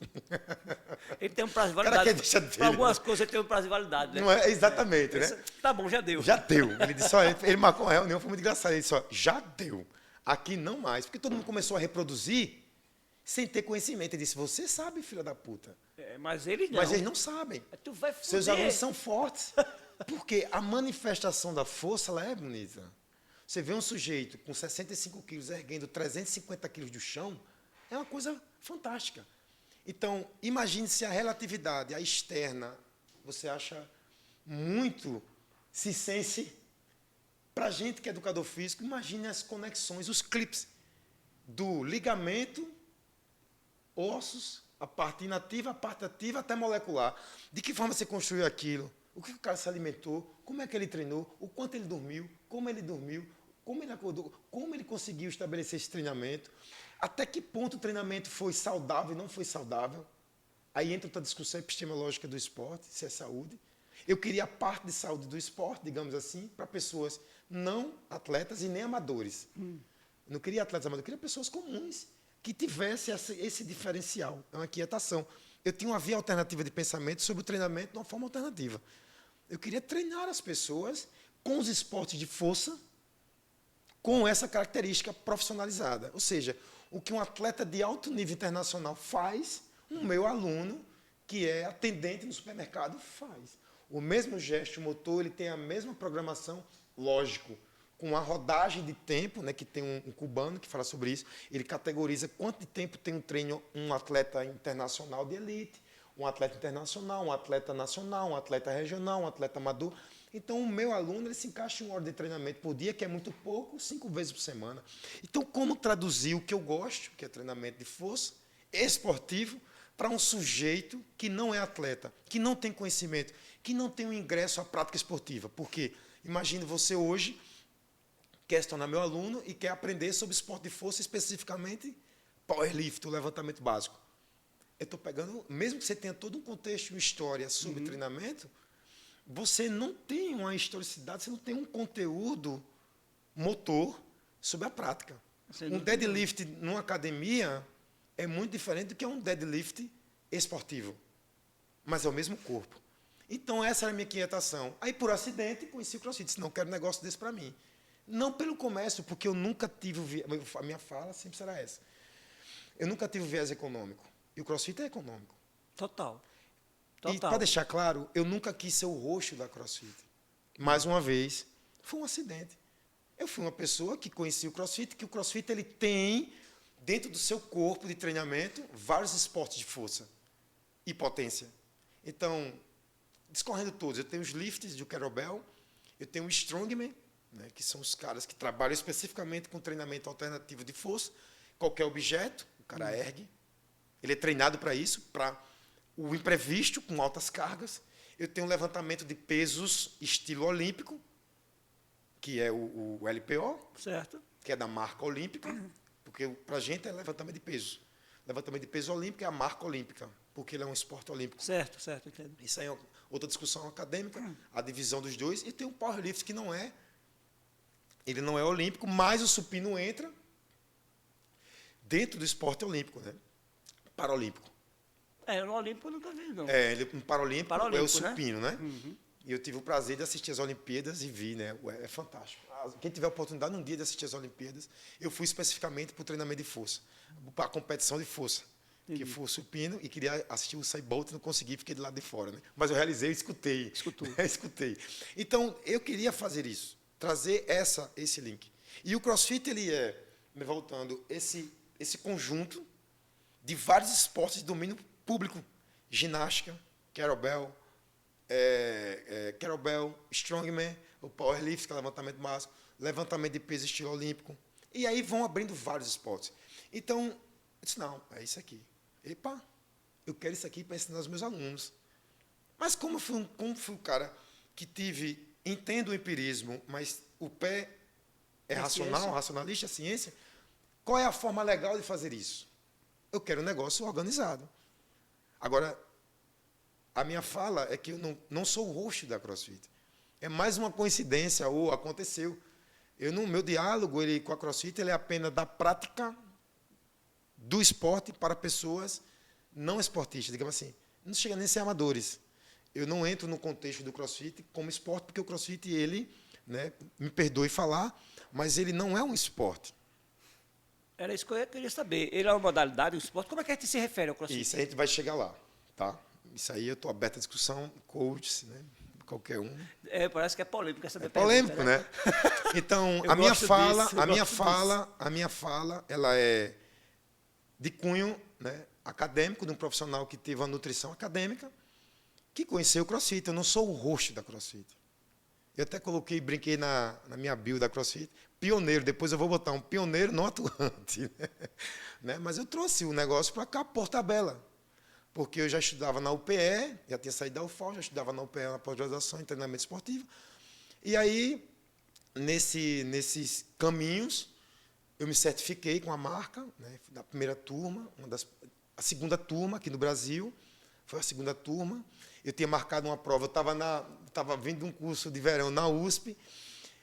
Ele tem um prazo de validade. Para algumas coisas ele tem um prazo de validade, né? Não é? Exatamente, né? Tá bom, já deu. Já deu. Ele disse, olha, ele marcou uma reunião, foi muito engraçado. Ele disse, ó, já deu. Aqui não mais. Porque todo mundo começou a reproduzir sem ter conhecimento. Ele disse, você sabe, filha da puta. Mas eles não. Mas eles não sabem. Tu vai foder. Seus alunos são fortes. Porque a manifestação da força, ela é bonita. Você vê um sujeito com 65 quilos erguendo 350 quilos do chão, é uma coisa fantástica. Então, imagine se a relatividade, a externa, você acha muito circense. Para a gente que é educador físico, imagine as conexões, os clipes do ligamento, ossos, a parte inativa, a parte ativa, até molecular. De que forma você construiu aquilo? O que o cara se alimentou? Como é que ele treinou? O quanto ele dormiu? Como ele acordou? Como ele conseguiu estabelecer esse treinamento? Até que ponto o treinamento foi saudável e não foi saudável? Aí entra outra discussão epistemológica do esporte, se é saúde. Eu queria a parte de saúde do esporte, digamos assim, para pessoas não atletas e nem amadores. Não queria atletas amadores, eu queria pessoas comuns que tivessem esse diferencial, é uma quietação. Eu tinha uma via alternativa de pensamento sobre o treinamento de uma forma alternativa. Eu queria treinar as pessoas com os esportes de força, com essa característica profissionalizada. Ou seja, o que um atleta de alto nível internacional faz, o meu aluno, que é atendente no supermercado, faz. O mesmo gesto motor, ele tem a mesma programação, lógico, com a rodagem de tempo, né, que tem um cubano que fala sobre isso, ele categoriza quanto de tempo tem um treino um atleta internacional de elite, um atleta internacional, um atleta nacional, um atleta regional, um atleta amador. Então, o meu aluno ele se encaixa em uma hora de treinamento por dia, que é muito pouco, 5 vezes por semana. Então, como traduzir o que eu gosto, que é treinamento de força, esportivo, para um sujeito que não é atleta, que não tem conhecimento, que não tem um ingresso à prática esportiva. Porque, imagine você hoje quer se tornar meu aluno e quer aprender sobre esporte de força, especificamente powerlift, o levantamento básico. Eu estou pegando, mesmo que você tenha todo um contexto, uma história sobre treinamento, você não tem uma historicidade, você não tem um conteúdo motor sobre a prática. Um deadlift numa academia é muito diferente do que um deadlift esportivo, mas é o mesmo corpo. Então, essa era a minha inquietação. Aí, por acidente, conheci o CrossFit. Disse, não quero um negócio desse para mim. Não pelo comércio, porque eu nunca tive... A minha fala sempre será essa. Eu nunca tive viés econômico. E o CrossFit é econômico. Total. E, para deixar claro, eu nunca quis ser o roxo da CrossFit. Mais uma vez, foi um acidente. Eu fui uma pessoa que conhecia o CrossFit, que o CrossFit ele tem, dentro do seu corpo de treinamento, vários esportes de força e potência. Então, discorrendo todos, eu tenho os lifts de kettlebell, eu tenho o strongman, né, que são os caras que trabalham especificamente com treinamento alternativo de força. Qualquer objeto, o cara ergue. Ele é treinado para isso, para o imprevisto, com altas cargas. Eu tenho um levantamento de pesos estilo olímpico, que é o LPO, certo, que é da marca olímpica, porque para a gente é levantamento de peso. Levantamento de peso olímpico é a marca olímpica, porque ele é um esporte olímpico. Certo, entendo. Isso aí é outra discussão acadêmica, a divisão dos dois. E tem o powerlift que não é, ele não é olímpico, mas o supino entra dentro do esporte olímpico, né? Paralímpico. No Olímpico eu nunca vi, não. Um paralímpico é o supino, né? E eu tive o prazer de assistir as Olimpíadas e vi, né? É fantástico. Quem tiver a oportunidade um dia de assistir as Olimpíadas, eu fui especificamente para o treinamento de força, para a competição de força, que foi o supino, e queria assistir o Usain Bolt, não consegui, fiquei do lado de fora, né? Mas eu realizei, escutei. Escutei. Então, eu queria fazer isso, trazer esse link. E o CrossFit, ele é, voltando, esse conjunto de vários esportes de domínio público, ginástica, kettlebell, strongman, o powerlift, que é levantamento máximo, levantamento de peso estilo olímpico. E aí vão abrindo vários esportes. Então, eu disse, não, é isso aqui. Epa, eu quero isso aqui para ensinar aos meus alunos. Mas como fui um cara que entendo o empirismo, mas o pé é racional, racionalista, ciência, qual é a forma legal de fazer isso? Eu quero um negócio organizado. Agora, a minha fala é que eu não sou o host da CrossFit. É mais uma coincidência, ou aconteceu. Meu diálogo com a CrossFit ele é apenas da prática do esporte para pessoas não esportistas, digamos assim. Não chega nem a ser amadores. Eu não entro no contexto do CrossFit como esporte, porque o CrossFit, ele, né, me perdoe falar, mas ele não é um esporte. Era isso que eu queria saber. Ele é uma modalidade, um esporte? Como é que a gente se refere ao CrossFit? Isso, a gente vai chegar lá, tá? Isso aí eu estou aberto à discussão, coaches, né? Qualquer um. Parece que é polêmico essa pergunta. Polêmico, né? Então, a minha fala, ela é de cunho, né, acadêmico, de um profissional que teve uma nutrição acadêmica, que conheceu o CrossFit. Eu não sou o host da CrossFit. Eu até brinquei na minha bio da CrossFit, pioneiro, depois eu vou botar um pioneiro não atuante. Né? Mas eu trouxe o negócio para cá, por tabela. Porque eu já estudava na UPE, já tinha saído da UFAL, já estudava na UPE na pós-graduação em treinamento esportivo. E aí, nesses caminhos, eu me certifiquei com a marca, né, da primeira turma, a segunda turma aqui no Brasil, foi a segunda turma. Eu tinha marcado uma prova, eu estava vindo de um curso de verão na USP,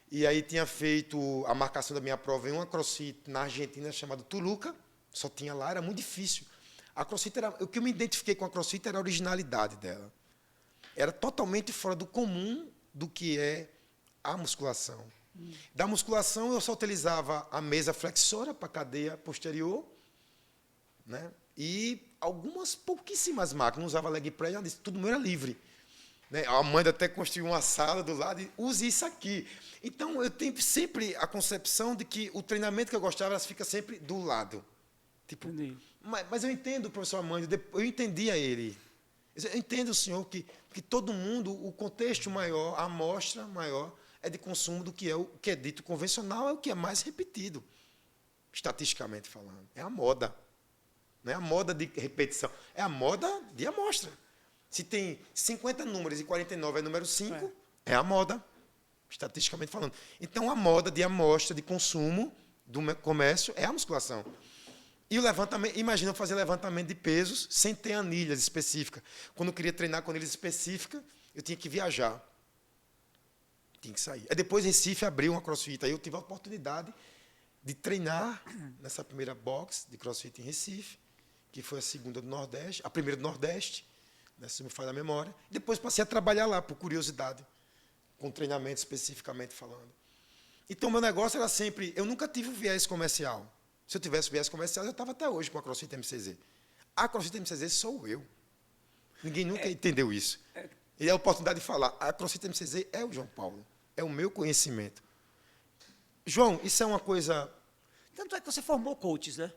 e aí tinha feito a marcação da minha prova em uma CrossFit na Argentina chamada Toluca, só tinha lá, era muito difícil. A CrossFit o que eu me identifiquei com a CrossFit era a originalidade dela. Era totalmente fora do comum do que é a musculação. Da musculação, eu só utilizava a mesa flexora para a cadeia posterior, né? E algumas pouquíssimas máquinas. Não usava leg press, tudo meu era livre. Né? A Amanda até construiu uma sala do lado e use isso aqui. Então, eu tenho sempre a concepção de que o treinamento que eu gostava fica sempre do lado. Tipo, mas eu entendo o professor Amanda, eu entendia ele. Eu entendo o senhor que todo mundo, o contexto maior, a amostra maior é de consumo do que é o que é dito convencional, é o que é mais repetido, estatisticamente falando. É a moda. Não é a moda de repetição, é a moda de amostra. Se tem 50 números e 49 é número 5, é a moda, estatisticamente falando. Então, a moda de amostra, de consumo do comércio é a musculação. E o levantamento, imagina eu fazer levantamento de pesos sem ter anilhas específicas. Quando eu queria treinar com anilhas específicas, eu tinha que viajar. Tinha que sair. Aí depois Recife abriu uma CrossFit. Aí eu tive a oportunidade de treinar nessa primeira box de CrossFit em Recife, que foi a segunda do Nordeste, a primeira do Nordeste, né, se me falha a memória. Depois passei a trabalhar lá, por curiosidade, com treinamento especificamente falando. Então, meu negócio era sempre... Eu nunca tive um viés comercial. Se eu tivesse viés comercial, eu estava até hoje com a CrossFit MCZ. A CrossFit MCZ sou eu. Ninguém nunca entendeu isso. E a oportunidade de falar, a CrossFit MCZ é o João Paulo. É o meu conhecimento. João, isso é uma coisa... Tanto é que você formou coaches, né?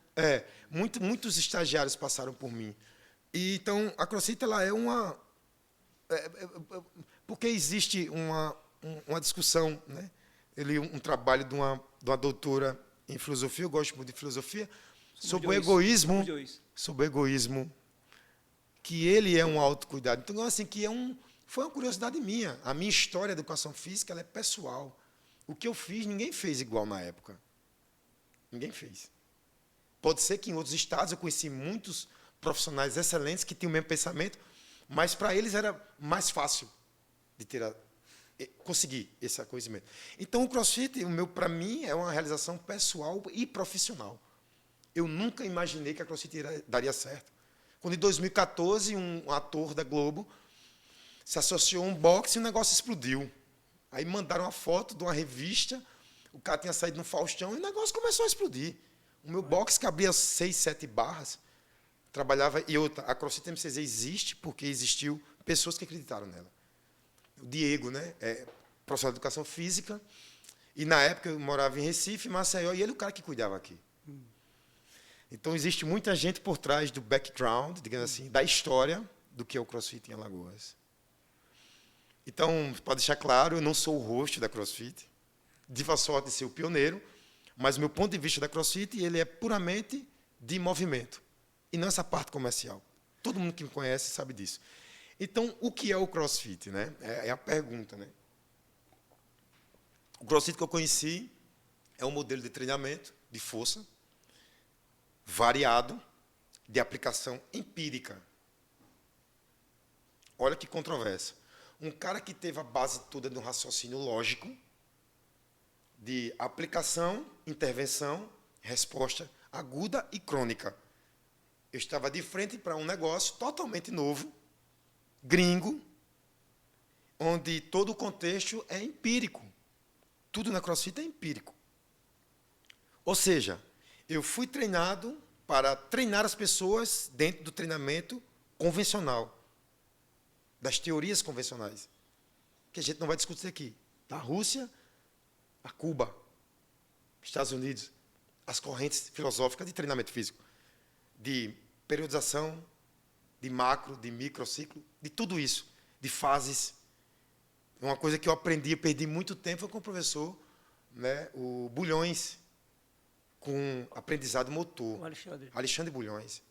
Muitos estagiários passaram por mim. E, então, a CrossFit ela é uma... porque existe uma discussão, né? Um trabalho de uma doutora em filosofia, eu gosto muito de filosofia, sobre o egoísmo, que ele é um autocuidado. Então, assim, foi uma curiosidade minha. A minha história de educação física ela é pessoal. O que eu fiz, ninguém fez igual na época. Ninguém fez. Pode ser que em outros estados eu conheci muitos profissionais excelentes que tinham o mesmo pensamento, mas para eles era mais fácil de conseguir esse conhecimento. Então, o CrossFit, para mim, é uma realização pessoal e profissional. Eu nunca imaginei que a CrossFit daria certo. Quando, em 2014, um ator da Globo se associou a um boxe e o negócio explodiu. Aí mandaram uma foto de uma revista, o cara tinha saído no Faustão e o negócio começou a explodir. O meu boxe cabia 6, 7 barras, trabalhava... E outra, a CrossFit MCZ existe porque existiu pessoas que acreditaram nela. O Diego, né, professor de educação física, e na época eu morava em Recife, Maceió, e ele é o cara que cuidava aqui. Então, existe muita gente por trás do background, digamos assim, da história do que é o CrossFit em Alagoas. Então, pode deixar claro, eu não sou o host da CrossFit, tive a sorte de ser o pioneiro, mas, meu ponto de vista da CrossFit, ele é puramente de movimento, e não essa parte comercial. Todo mundo que me conhece sabe disso. Então, o que é o CrossFit, né? É a pergunta, né? O CrossFit que eu conheci é um modelo de treinamento de força variado, de aplicação empírica. Olha que controvérsia. Um cara que teve a base toda de um raciocínio lógico, de aplicação, intervenção, resposta aguda e crônica. Eu estava de frente para um negócio totalmente novo, gringo, onde todo o contexto é empírico. Tudo na CrossFit é empírico. Ou seja, eu fui treinado para treinar as pessoas dentro do treinamento convencional, das teorias convencionais, que a gente não vai discutir aqui. Da Rússia a Cuba, Estados Unidos, as correntes filosóficas de treinamento físico, de periodização, de macro, de microciclo, de tudo isso, de fases. Uma coisa que eu aprendi, eu perdi muito tempo foi com o professor, né, o Bulhões, com aprendizado motor. Alexandre Bulhões.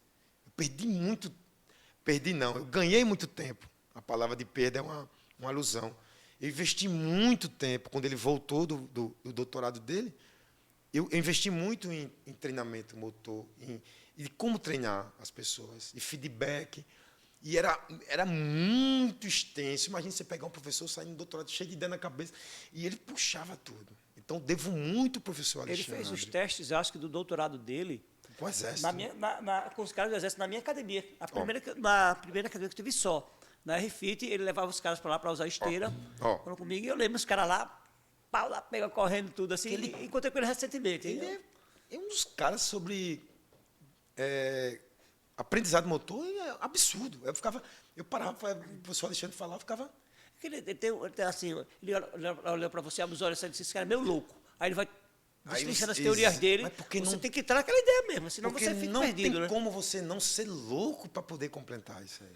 Eu ganhei muito tempo. A palavra de perda é uma alusão. Eu investi muito tempo, quando ele voltou do doutorado dele, eu investi muito em treinamento motor, em como treinar as pessoas, e feedback. E era muito extenso. Imagina você pegar um professor saindo do doutorado cheio de ideia na cabeça, e ele puxava tudo. Então, devo muito ao professor Alexandre. Ele fez os testes, acho que, do doutorado dele. Com o Exército. Com os caras do Exército, na minha academia. Na primeira academia que eu tive só. Na RFIT, ele levava os caras para lá para usar esteira. Foram comigo, e eu lembro os caras lá, pau lá, pega correndo tudo assim. Encontrei com ele recentemente. Ele é um dos caras sobre aprendizado motor, é absurdo. Eu parava, o professor Alexandre falava, ficava... Ele olha para você, abre os olhos e diz, esse cara é meio louco. Aí ele vai destrinchando as teorias dele. Você tem que entrar naquela ideia mesmo, senão você fica perdido. Não tem como você não ser louco para poder completar isso aí.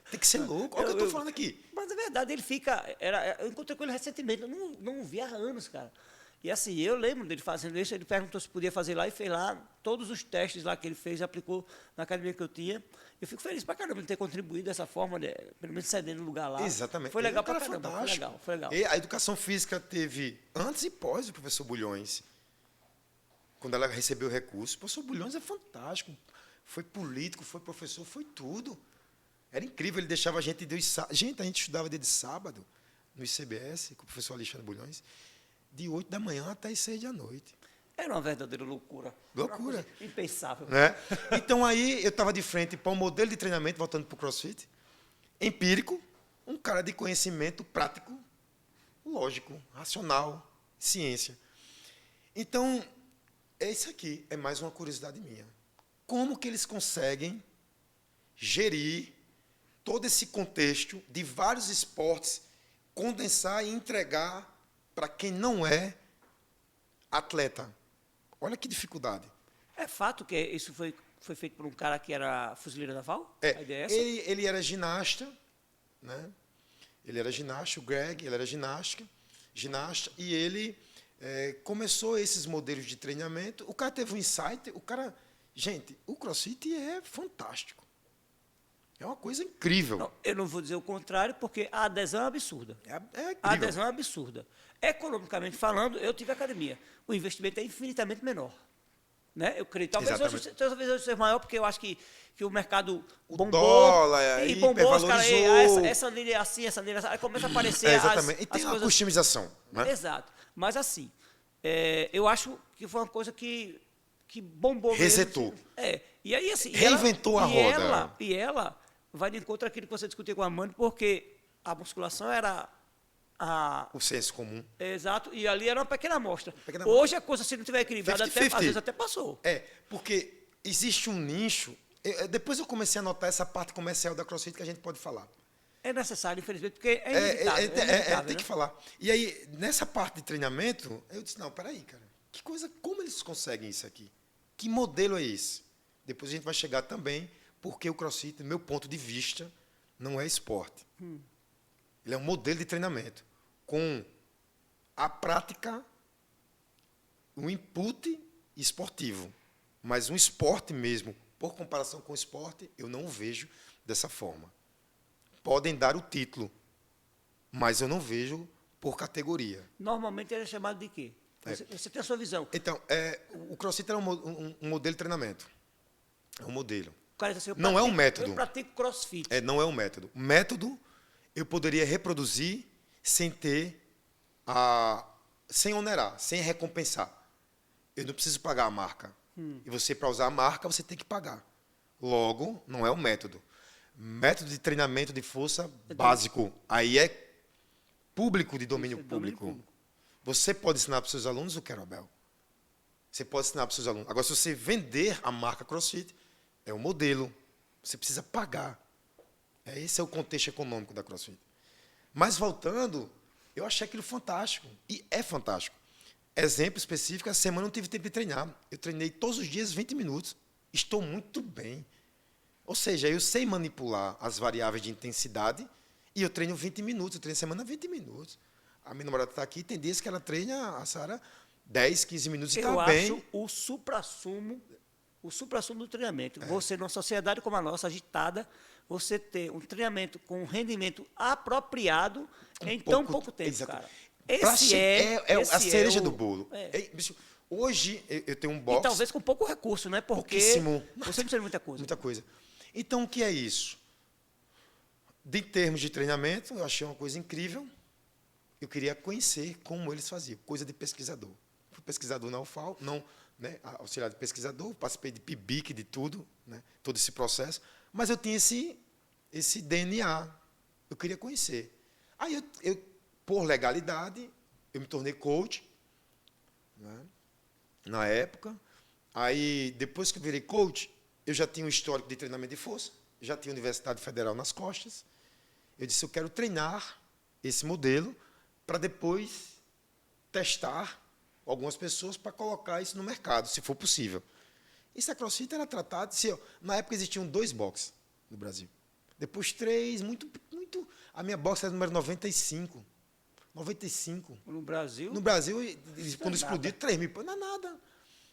Tem que ser louco. Olha o que eu estou falando aqui. Mas é verdade, ele fica... eu encontrei com ele recentemente, eu não vi há anos, cara. E assim, eu lembro dele fazendo isso, ele perguntou se podia fazer lá e fez lá todos os testes lá que ele fez, aplicou na academia que eu tinha. Eu fico feliz pra caramba de ter contribuído dessa forma, pelo menos cedendo lugar lá. Exatamente. Foi legal Ele é um pra cara caramba, fantástico. foi legal. E a educação física teve antes e pós o professor Bulhões. Quando ela recebeu recursos, o professor Bulhões é fantástico. Foi político, foi professor, foi tudo. Era incrível, ele deixava a gente... Gente, a gente estudava dia de sábado no ICBS, com o professor Alexandre Bulhões, de 8 da manhã até as 6 da noite. Era uma verdadeira loucura. Loucura. Impensável. Né? Então, aí, eu estava de frente para um modelo de treinamento, voltando para o CrossFit, empírico, um cara de conhecimento prático, lógico, racional, ciência. Então, esse aqui é mais uma curiosidade minha. Como que eles conseguem gerir todo esse contexto de vários esportes, condensar e entregar para quem não é atleta? Olha que dificuldade. É fato que isso foi feito por um cara que era fuzileiro naval? É, A ideia é essa? ele era ginasta, né? Ele era ginasta, o Greg, ele era ginasta, e ele começou esses modelos de treinamento. O cara teve um insight, gente, o CrossFit é fantástico. É uma coisa incrível. Não, eu não vou dizer o contrário, porque a adesão é absurda. É incrível. A adesão é absurda. Economicamente falando, eu tive academia. O investimento é infinitamente menor. Né? Eu creio. Talvez hoje seja maior, porque eu acho que o mercado bombou. Dólar, e bombou os caras. hipervalorizou. Essa linha é assim, essa linha é assim. Aí começa a aparecer Exatamente. E tem as uma coisas... customização. Né? Exato. Mas assim, eu acho que foi uma coisa que bombou Resetou. mesmo. E aí, assim... Reinventou a roda. E ela vai de encontro àquilo que você discutiu com a Amanda, porque a musculação era... O senso comum. Exato, e ali era uma pequena amostra. Pequena Hoje a coisa, se não tiver equilibrada, 50-50. às vezes até passou. Porque existe um nicho. Depois eu comecei a notar essa parte comercial da CrossFit que a gente pode falar. É necessário, infelizmente, porque é inevitável. Tem que falar. E aí, nessa parte de treinamento, eu disse, não, peraí, cara. Que coisa, como eles conseguem isso aqui? Que modelo é esse? Depois a gente vai chegar também, porque o CrossFit, do meu ponto de vista, não é esporte. Ele é um modelo de treinamento com a prática, um input esportivo. Mas um esporte mesmo, por comparação com o esporte, eu não o vejo dessa forma. Podem dar o título, mas eu não vejo por categoria. Normalmente ele é chamado de quê? Você tem a sua visão. Então, o CrossFit é um modelo de treinamento. É um modelo. Cara, assim, não é um método. Eu pratico CrossFit. Não é um método. O método eu poderia reproduzir sem sem onerar, sem recompensar. Eu não preciso pagar a marca. E você, para usar a marca, você tem que pagar. Logo, não é um método. Método de treinamento de força básico. Aí é público, de domínio público. Você pode ensinar para os seus alunos o Querobel. Você pode ensinar para os seus alunos. Agora, se você vender a marca CrossFit, é um modelo. Você precisa pagar. Esse é o contexto econômico da CrossFit. Mas, voltando, eu achei aquilo fantástico. E é fantástico. Exemplo específico, essa semana eu não tive tempo de treinar. Eu treinei todos os dias 20 minutos. Estou muito bem. Ou seja, eu sei manipular as variáveis de intensidade e eu treino 20 minutos. Eu treino semana 20 minutos. A minha namorada está aqui, tem dias que ela treina, a Sara, 10, 15 minutos e está bem. Eu acho o suprassumo do treinamento. Você, numa sociedade como a nossa, agitada, você ter um treinamento com um rendimento apropriado em tão pouco tempo, exatamente. cara. Esse é a cereja do bolo. Hoje, eu tenho um box... E talvez com pouco recurso, né? Porque pouquíssimo. Você não precisa de muita coisa. Muita coisa. Então, o que é isso? De termos de treinamento, eu achei uma coisa incrível. Eu queria conhecer como eles faziam. Coisa de pesquisador. Fui pesquisador na UFAL, auxiliar de pesquisador, participei de PIBIC, de tudo, né, todo esse processo. Mas eu tinha esse DNA. Eu queria conhecer. Aí, por legalidade, eu me tornei coach, né, na época. Aí, depois que eu virei coach, eu já tinha um histórico de treinamento de força, já tinha a Universidade Federal nas costas. Eu disse, eu quero treinar esse modelo para depois testar algumas pessoas para colocar isso no mercado, se for possível. Isso a CrossFit era tratado... na época existiam 2 boxes no Brasil. Depois 3, muito... A minha box era número 95. 95. No Brasil? No Brasil, quando explodiu, 3 mil. Não é nada.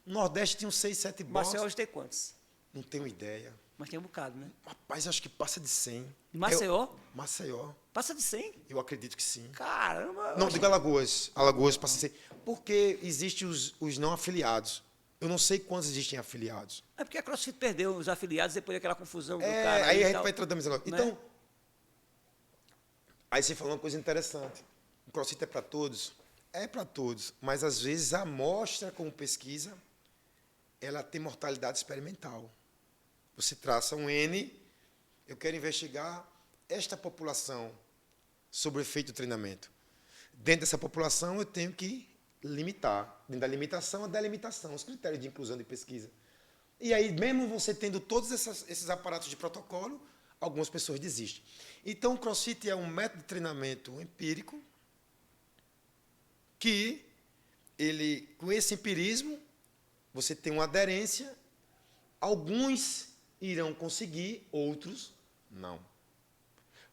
No Nordeste tinha uns 6, 7 boxes. Maceió hoje tem quantos? Não tenho ideia. Mas tem um bocado, né? Rapaz, acho que passa de 100. E Maceió? Maceió. Passa de 100? Eu acredito que sim. Caramba! Não, digo Alagoas. Alagoas passa de 100. Porque existem os não afiliados. Eu não sei quantos existem afiliados. É porque a CrossFit perdeu os afiliados depois daquela confusão do É, cara. aí e a gente tal. vai tratando isso agora. Né? Então, aí você falou uma coisa interessante. O CrossFit é para todos? É para todos. Mas, às vezes, a amostra como pesquisa, ela tem mortalidade experimental. Você traça um N, eu quero investigar esta população sobre o efeito do treinamento. Dentro dessa população, eu tenho que limitar. Dentro da limitação, a delimitação, os critérios de inclusão de pesquisa. E aí, mesmo você tendo todos esses aparatos de protocolo, algumas pessoas desistem. Então, o CrossFit é um método de treinamento empírico que, ele, com esse empirismo, você tem uma aderência, alguns irão conseguir, outros não.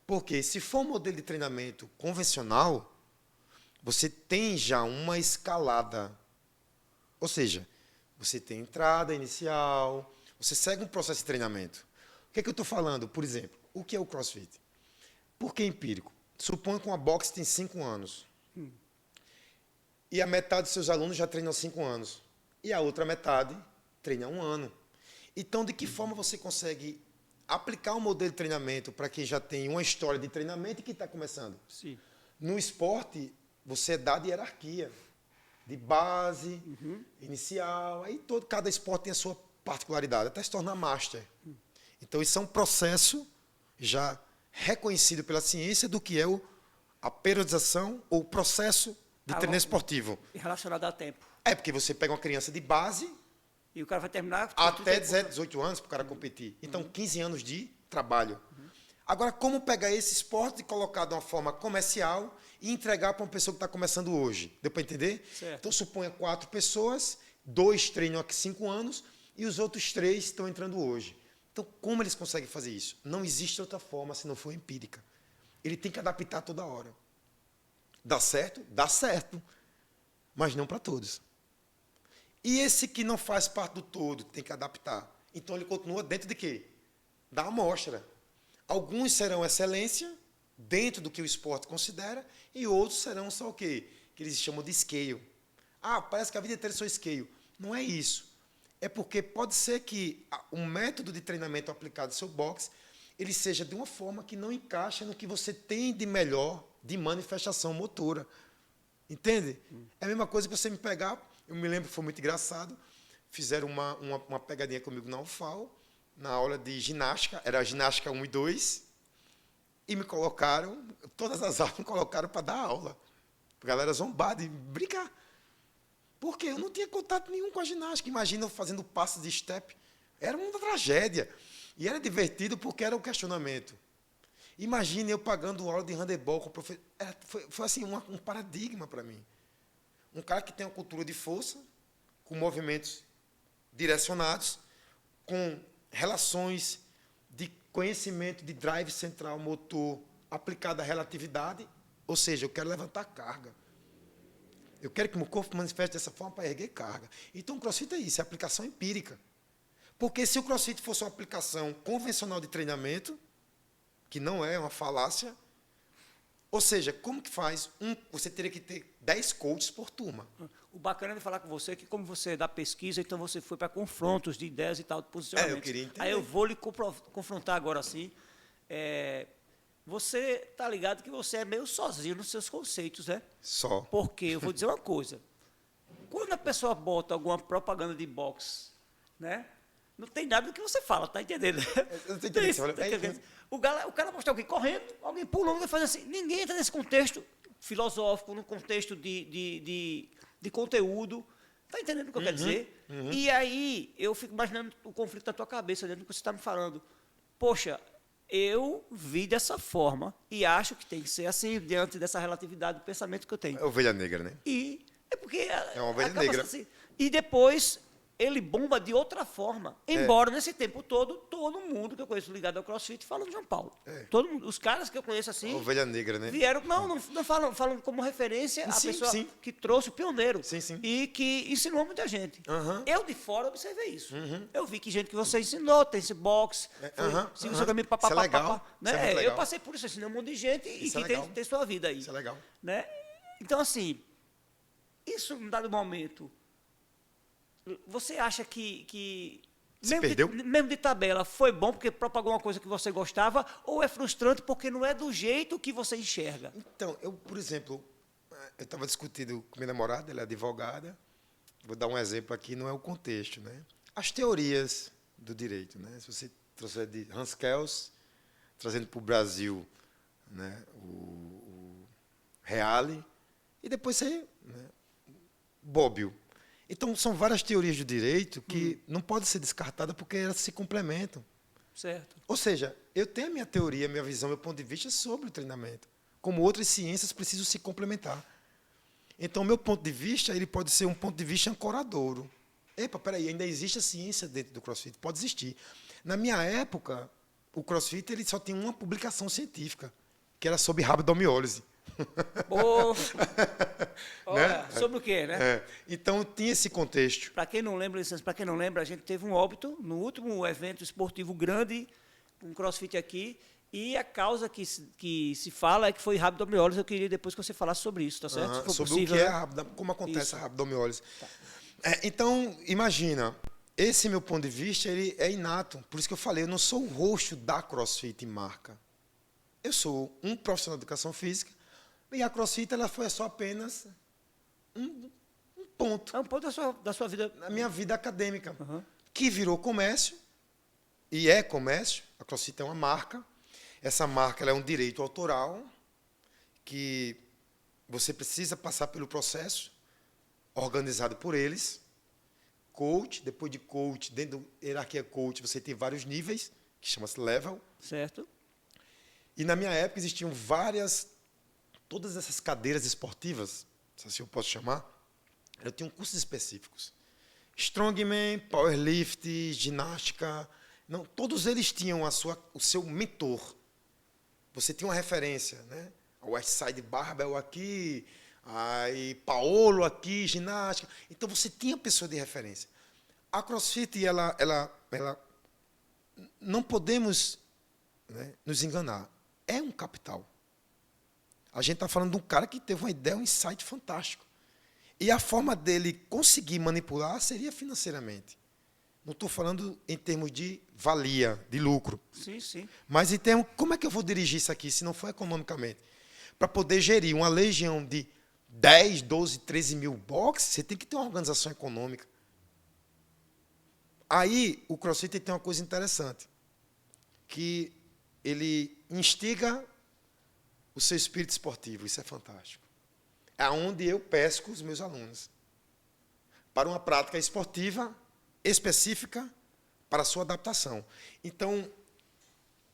Porque se for um modelo de treinamento convencional, você tem já uma escalada. Ou seja, você tem entrada inicial, você segue um processo de treinamento. O que é que eu estou falando? Por exemplo, o que é o CrossFit? Por que empírico? Suponha que uma box tem 5 anos. E a metade dos seus alunos já treinam há 5 anos. E a outra metade treina há 1 ano. Então, de que forma você consegue aplicar um modelo de treinamento para quem já tem uma história de treinamento e que está começando? Sim. No esporte, você dá de hierarquia, de base, inicial, aí cada esporte tem a sua particularidade, até se tornar master. Então, isso é um processo já reconhecido pela ciência do que é a periodização ou o processo de treino esportivo. Relacionado a tempo. É porque você pega uma criança de base E o cara vai terminar... até 18 anos para o cara competir. Então, 15 anos de trabalho. Agora, como pegar esse esporte e colocar de uma forma comercial e entregar para uma pessoa que está começando hoje? Deu para entender? Certo. Então, suponha 4 pessoas, 2 treinam há 5 anos e os outros 3 estão entrando hoje. Então, como eles conseguem fazer isso? Não existe outra forma se não for empírica. Ele tem que adaptar toda hora. Dá certo? Dá certo. Mas não para todos. E esse que não faz parte do todo, tem que adaptar. Então, ele continua dentro de quê? Da amostra. Alguns serão excelência, dentro do que o esporte considera, e outros serão só o quê? Que eles chamam de scale. Ah, parece que a vida inteira eu sou scale. Não é isso. É porque pode ser que um método de treinamento aplicado ao seu boxe, ele seja de uma forma que não encaixa no que você tem de melhor de manifestação motora. Entende? É a mesma coisa que você me pegar... Eu me lembro que foi muito engraçado. Fizeram uma pegadinha comigo na UFAL, na aula de ginástica, era a ginástica 1 e 2, e me colocaram, todas as aulas me colocaram para dar aula. A galera zombada e brincar. Porque eu não tinha contato nenhum com a ginástica. Imagina eu fazendo passos de step. Era uma tragédia. E era divertido porque era um questionamento. Imagina eu pagando aula de handebol com o professor. Foi assim, um paradigma para mim. Um cara que tem uma cultura de força, com movimentos direcionados, com relações de conhecimento de drive central motor aplicado à relatividade, ou seja, eu quero levantar carga. Eu quero que meu corpo manifeste dessa forma para erguer carga. Então, o CrossFit é isso, é aplicação empírica. Porque se o CrossFit fosse uma aplicação convencional de treinamento, que não é uma falácia, ou seja, como que faz? Você teria que ter 10 coaches por turma. O bacana de falar com você é que, como você é da pesquisa, então você foi para confrontos de ideias e tal, de posicionamento. Eu queria entender. Aí eu vou lhe confrontar agora assim. Você está ligado que você é meio sozinho nos seus conceitos, né? Só. Porque eu vou dizer uma coisa. Quando a pessoa bota alguma propaganda de boxe, né? Não tem nada do que você fala, tá entendendo? Eu tô entendendo. Tá entendendo? O cara mostra alguém correndo, alguém pulando, alguém faz assim. Ninguém entra nesse contexto filosófico, no contexto de conteúdo. Tá entendendo o que eu quero dizer? E aí, eu fico imaginando o conflito na tua cabeça, dentro do que você está me falando. Poxa, eu vi dessa forma e acho que tem que ser assim, diante dessa relatividade do pensamento que eu tenho. É ovelha negra, né? E é porque... É uma ovelha acaba negra. assim. E depois... ele bomba de outra forma. Embora, nesse tempo todo mundo que eu conheço ligado ao CrossFit fala de João Paulo. Todo mundo, os caras que eu conheço assim... Ovelha negra, né? Vieram... Não falam como referência a pessoa que trouxe o pioneiro. E que ensinou muita gente. Eu, de fora, observei isso. Eu vi que gente que você ensinou, tem esse boxe, siga o seu caminho, Isso é legal. né? Eu passei por isso, ensinei um monte de gente e Isso que tem sua vida aí. Isso é legal. Né? Então, assim, isso, num dado momento... Você acha que mesmo de tabela, foi bom porque propagou uma coisa que você gostava, ou é frustrante porque não é do jeito que você enxerga? Então, eu, por exemplo, eu estava discutindo com minha namorada, ela é advogada, vou dar um exemplo aqui, não é o contexto, né? As teorias do direito, né? Se você trouxer de Hans Kelsen, trazendo para o Brasil, né, o Reale, e depois você, né, Bobbio. Então, são várias teorias do direito que não podem ser descartadas porque elas se complementam. Certo. Ou seja, eu tenho a minha teoria, a minha visão, meu ponto de vista sobre o treinamento. Como outras ciências precisam se complementar. Então, o meu ponto de vista ele pode ser um ponto de vista ancoradouro. Epa, peraí, ainda existe a ciência dentro do CrossFit? Pode existir. Na minha época, o CrossFit ele só tinha uma publicação científica, que era sobre rabdomiólise. Olha, sobre o quê, né? Então tinha esse contexto. Para quem não lembra, a gente teve um óbito no último evento esportivo grande, um CrossFit aqui, e a causa que se fala é que foi rabdomiólise. Eu queria depois que você falasse sobre isso, tá certo? Se for sobre possível, o que né? como acontece Isso. a rabdomiólise. Tá. Então, imagina, esse meu ponto de vista ele é inato. Por isso que eu falei, eu não sou o rosto da CrossFit marca. Eu sou um profissional de educação física. E a CrossFit ela foi só apenas um ponto. É um ponto da sua vida. Na minha vida acadêmica. Que virou comércio. E é comércio. A CrossFit é uma marca. Essa marca ela é um direito autoral. Que você precisa passar pelo processo organizado por eles. Coach. Depois de coach, dentro da hierarquia coach, você tem vários níveis, que chama-se level. Certo. E na minha época existiam todas essas cadeiras esportivas, se assim eu posso chamar, eu tinha cursos específicos. Strongman, powerlift, ginástica, não, todos eles tinham o seu mentor. Você tinha uma referência, né? O Westside Barbell aqui, aí Paolo aqui, ginástica. Então você tinha pessoa de referência. A CrossFit, ela não podemos, né, nos enganar. É um capital. A gente está falando de um cara que teve uma ideia, um insight fantástico. E a forma dele conseguir manipular seria financeiramente. Não estou falando em termos de valia, de lucro. Sim, sim. Mas em termos, como é que eu vou dirigir isso aqui, se não for economicamente? Para poder gerir uma legião de 10, 12, 13 mil boxes, você tem que ter uma organização econômica. Aí, o CrossFit tem uma coisa interessante, que ele instiga o seu espírito esportivo, isso é fantástico. É onde eu pesco os meus alunos para uma prática esportiva específica para a sua adaptação. Então,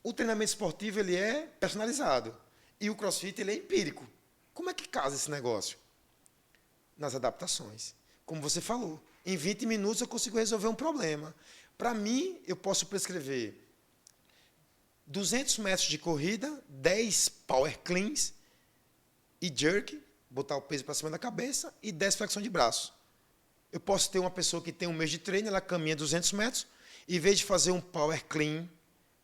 o treinamento esportivo ele é personalizado e o CrossFit ele é empírico. Como é que casa esse negócio? Nas adaptações. Como você falou, em 20 minutos eu consigo resolver um problema. Para mim, eu posso prescrever 200 metros de corrida, 10 power cleans e jerk, botar o peso para cima da cabeça, e 10 flexões de braço. Eu posso ter uma pessoa que tem um mês de treino, ela caminha 200 metros, e em vez de fazer um power clean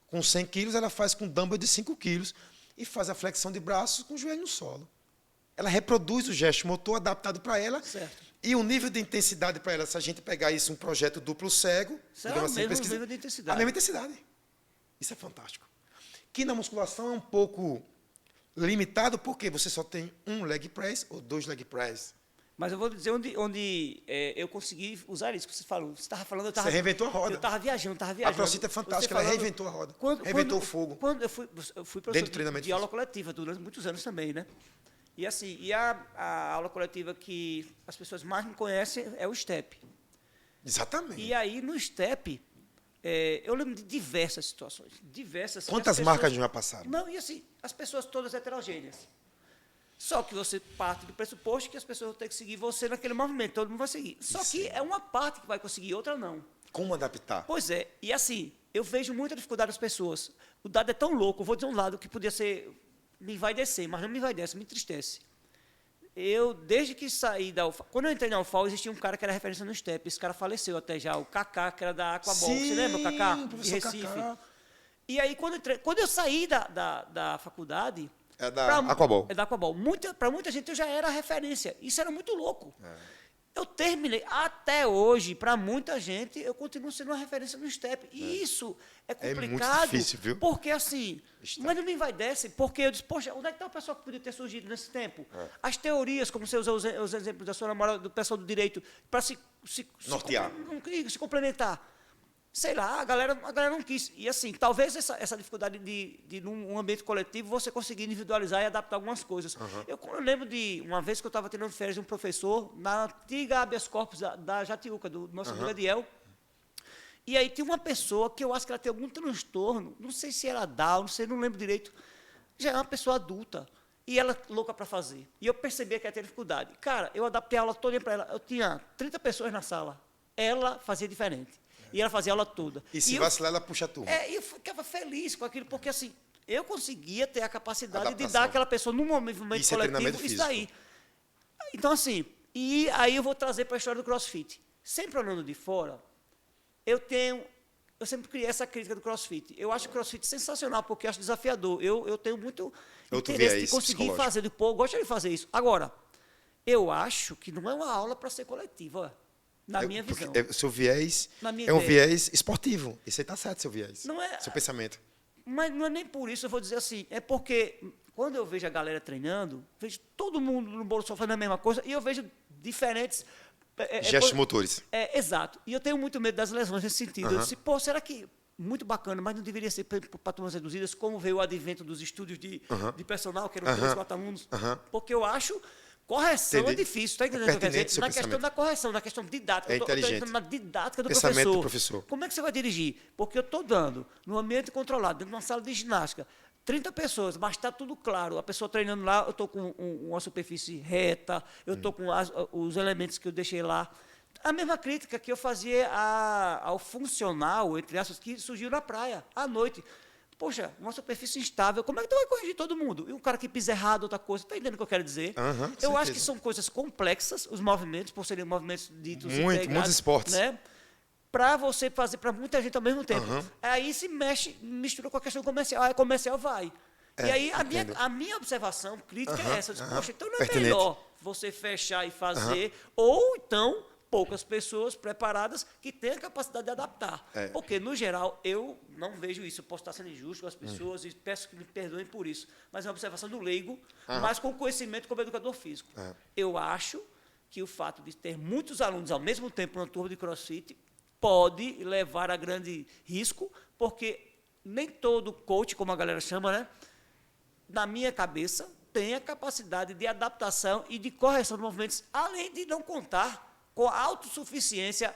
com 100 quilos, ela faz com dumbbell de 5 quilos, e faz a flexão de braços com o joelho no solo. Ela reproduz o gesto motor adaptado para ela, certo. E o nível de intensidade para ela, se a gente pegar isso, um projeto duplo cego, digamos assim, mesmo nível de intensidade. A mesma intensidade. Isso é fantástico. Que na musculação é um pouco limitado, porque você só tem um leg press ou 2 leg press. Mas eu vou dizer onde eu consegui usar isso que você falou. Você estava falando, você reinventou a roda. Eu estava viajando. A CrossFit é fantástica, ela reinventou a roda. Reinventou o fogo. Quando eu fui professor de aula coletiva durante muitos anos também, né? E assim, a aula coletiva que as pessoas mais me conhecem é o STEP. Exatamente. E aí, no STEP, eu lembro de diversas situações. Quantas marcas já passaram? Não, e assim, as pessoas todas heterogêneas. Só que você parte do pressuposto que as pessoas vão ter que seguir você naquele movimento, todo mundo vai seguir. Só que é uma parte que vai conseguir, outra não. Como adaptar? Pois é, e assim, eu vejo muita dificuldade das pessoas. O dado é tão louco, eu vou dizer um lado que podia ser, me vai descer, mas não me vai descer, me entristece. Eu, desde que saí da UFAL, quando eu entrei na UFAL, existia um cara que era referência no STEP, esse cara faleceu até já, o Kaká, que era da Aquabol. Você lembra o Kaká? De Recife. Kaká. E aí, quando eu saí da faculdade... É da Aquabol. É da Aquabol. Para muita gente, eu já era referência. Isso era muito louco. Eu terminei, até hoje, para muita gente, eu continuo sendo uma referência no STEP. E isso é complicado. É muito difícil, viu? Porque, assim, mas não me envaidece, porque eu disse, poxa, onde é que está o pessoal que podia ter surgido nesse tempo? As teorias, como você usa os exemplos da sua namorada, do pessoal do direito, para se nortear. Se complementar. Sei lá, a galera não quis. E, assim, talvez essa dificuldade de num ambiente coletivo, você conseguir individualizar e adaptar algumas coisas. Eu lembro de uma vez que eu estava tirando férias de um professor na antiga habeas corpus da Jatiuca, do nosso amigo Adiel. E aí tinha uma pessoa que eu acho que ela tem algum transtorno, não sei se era Down, não lembro direito. Já é uma pessoa adulta. E ela louca para fazer. E eu percebia que ia ter dificuldade. Cara, eu adaptei a aula toda para ela. Eu tinha 30 pessoas na sala. Ela fazia diferente. E ela fazia a aula toda. E se vacilar, ela puxa a turma. E eu ficava feliz com aquilo, porque assim, eu conseguia ter a capacidade de dar àquela pessoa num movimento isso coletivo, isso daí. Então, assim, e aí eu vou trazer para a história do CrossFit. Sempre olhando de fora, eu sempre criei essa crítica do CrossFit. Eu acho o CrossFit sensacional, porque eu acho desafiador. Eu tenho muito interesse de conseguir fazer, eu gosto de fazer isso. Agora, eu acho que não é uma aula para ser coletiva, na minha visão. O seu viés um viés esportivo. Isso aí está certo, seu viés. Não é, seu pensamento. Mas não é nem por isso, eu vou dizer assim. É porque, quando eu vejo a galera treinando, vejo todo mundo no bolo só fazendo a mesma coisa, e eu vejo diferentes... gestos motores. Exato. E eu tenho muito medo das lesões nesse sentido. Eu disse, pô, será que... Muito bacana, mas não deveria ser para turmas reduzidas, como veio o advento dos estúdios de personal, que eram 3, 4 alunos. Porque eu acho... Correção é difícil, está entendendo o que eu quero dizer? Na questão da correção, na questão didática. Eu estou entrando na didática do professor. Como é que você vai dirigir? Porque eu estou dando, num ambiente controlado, dentro de uma sala de ginástica, 30 pessoas, mas está tudo claro. A pessoa treinando lá, eu estou com uma superfície reta, eu estou com os elementos que eu deixei lá. A mesma crítica que eu fazia ao funcional, entre aspas, que surgiu na praia, à noite. Poxa, uma superfície instável, como é que tu vai corrigir todo mundo? E um cara que pisa errado, outra coisa, está entendendo o que eu quero dizer? Eu acho que são coisas complexas, os movimentos, por serem movimentos ditos muitos esportes. Né? Para você fazer para muita gente ao mesmo tempo. Aí se mistura com a questão comercial. Aí comercial vai. E aí a minha observação crítica é essa. Eu disse, poxa, então não é melhor você fechar e fazer, ou então... poucas pessoas preparadas que têm a capacidade de adaptar. Porque, no geral, eu não vejo isso. Eu posso estar sendo injusto com as pessoas e peço que me perdoem por isso. Mas é uma observação do leigo, mas com conhecimento como educador físico. Eu acho que o fato de ter muitos alunos ao mesmo tempo na turma de CrossFit pode levar a grande risco, porque nem todo coach, como a galera chama, né, na minha cabeça, tem a capacidade de adaptação e de correção de movimentos, além de não contar com a autossuficiência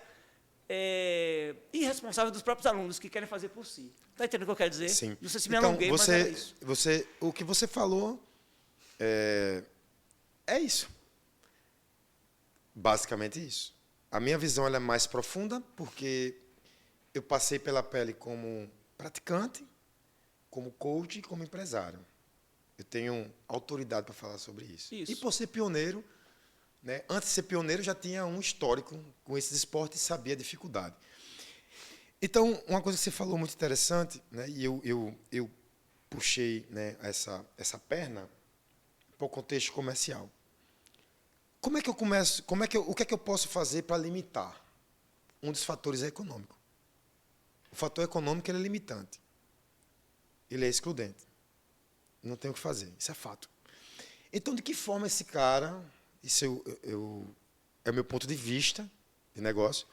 irresponsável dos próprios alunos que querem fazer por si. Está entendendo o que eu quero dizer? Sim. Não sei se me alonguei, mas é isso. O que você falou é isso. Basicamente isso. A minha visão ela é mais profunda, porque eu passei pela pele como praticante, como coach e como empresário. Eu tenho autoridade para falar sobre isso. E por ser pioneiro... né? Antes de ser pioneiro, já tinha um histórico com esses esportes e sabia a dificuldade. Então, uma coisa que você falou muito interessante, né? E eu puxei, né, essa perna para o contexto comercial. Como é que eu começo? O que é que eu posso fazer para limitar? Um dos fatores é econômico. O fator econômico ele é limitante. Ele é excludente. Não tem o que fazer. Isso é fato. Então, de que forma esse cara... Isso é o meu ponto de vista de negócio.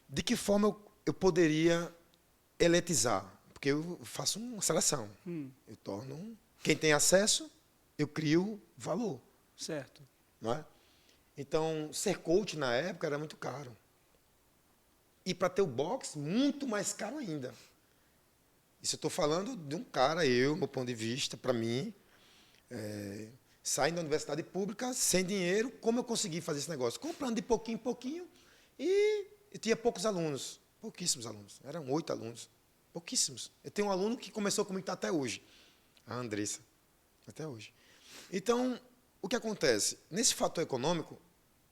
De que forma eu poderia eletizar? Porque eu faço uma seleção. Eu torno... Quem tem acesso, eu crio valor. Certo. Não é? Então, ser coach na época era muito caro. E para ter o box, muito mais caro ainda. Isso eu estou falando de um cara, meu ponto de vista, para mim... Saindo da universidade pública, sem dinheiro, como eu consegui fazer esse negócio? Comprando de pouquinho em pouquinho e tinha poucos alunos, pouquíssimos alunos. Eram 8 alunos, pouquíssimos. Eu tenho um aluno que começou comigo até hoje, a Andressa, até hoje. Então, o que acontece? Nesse fator econômico,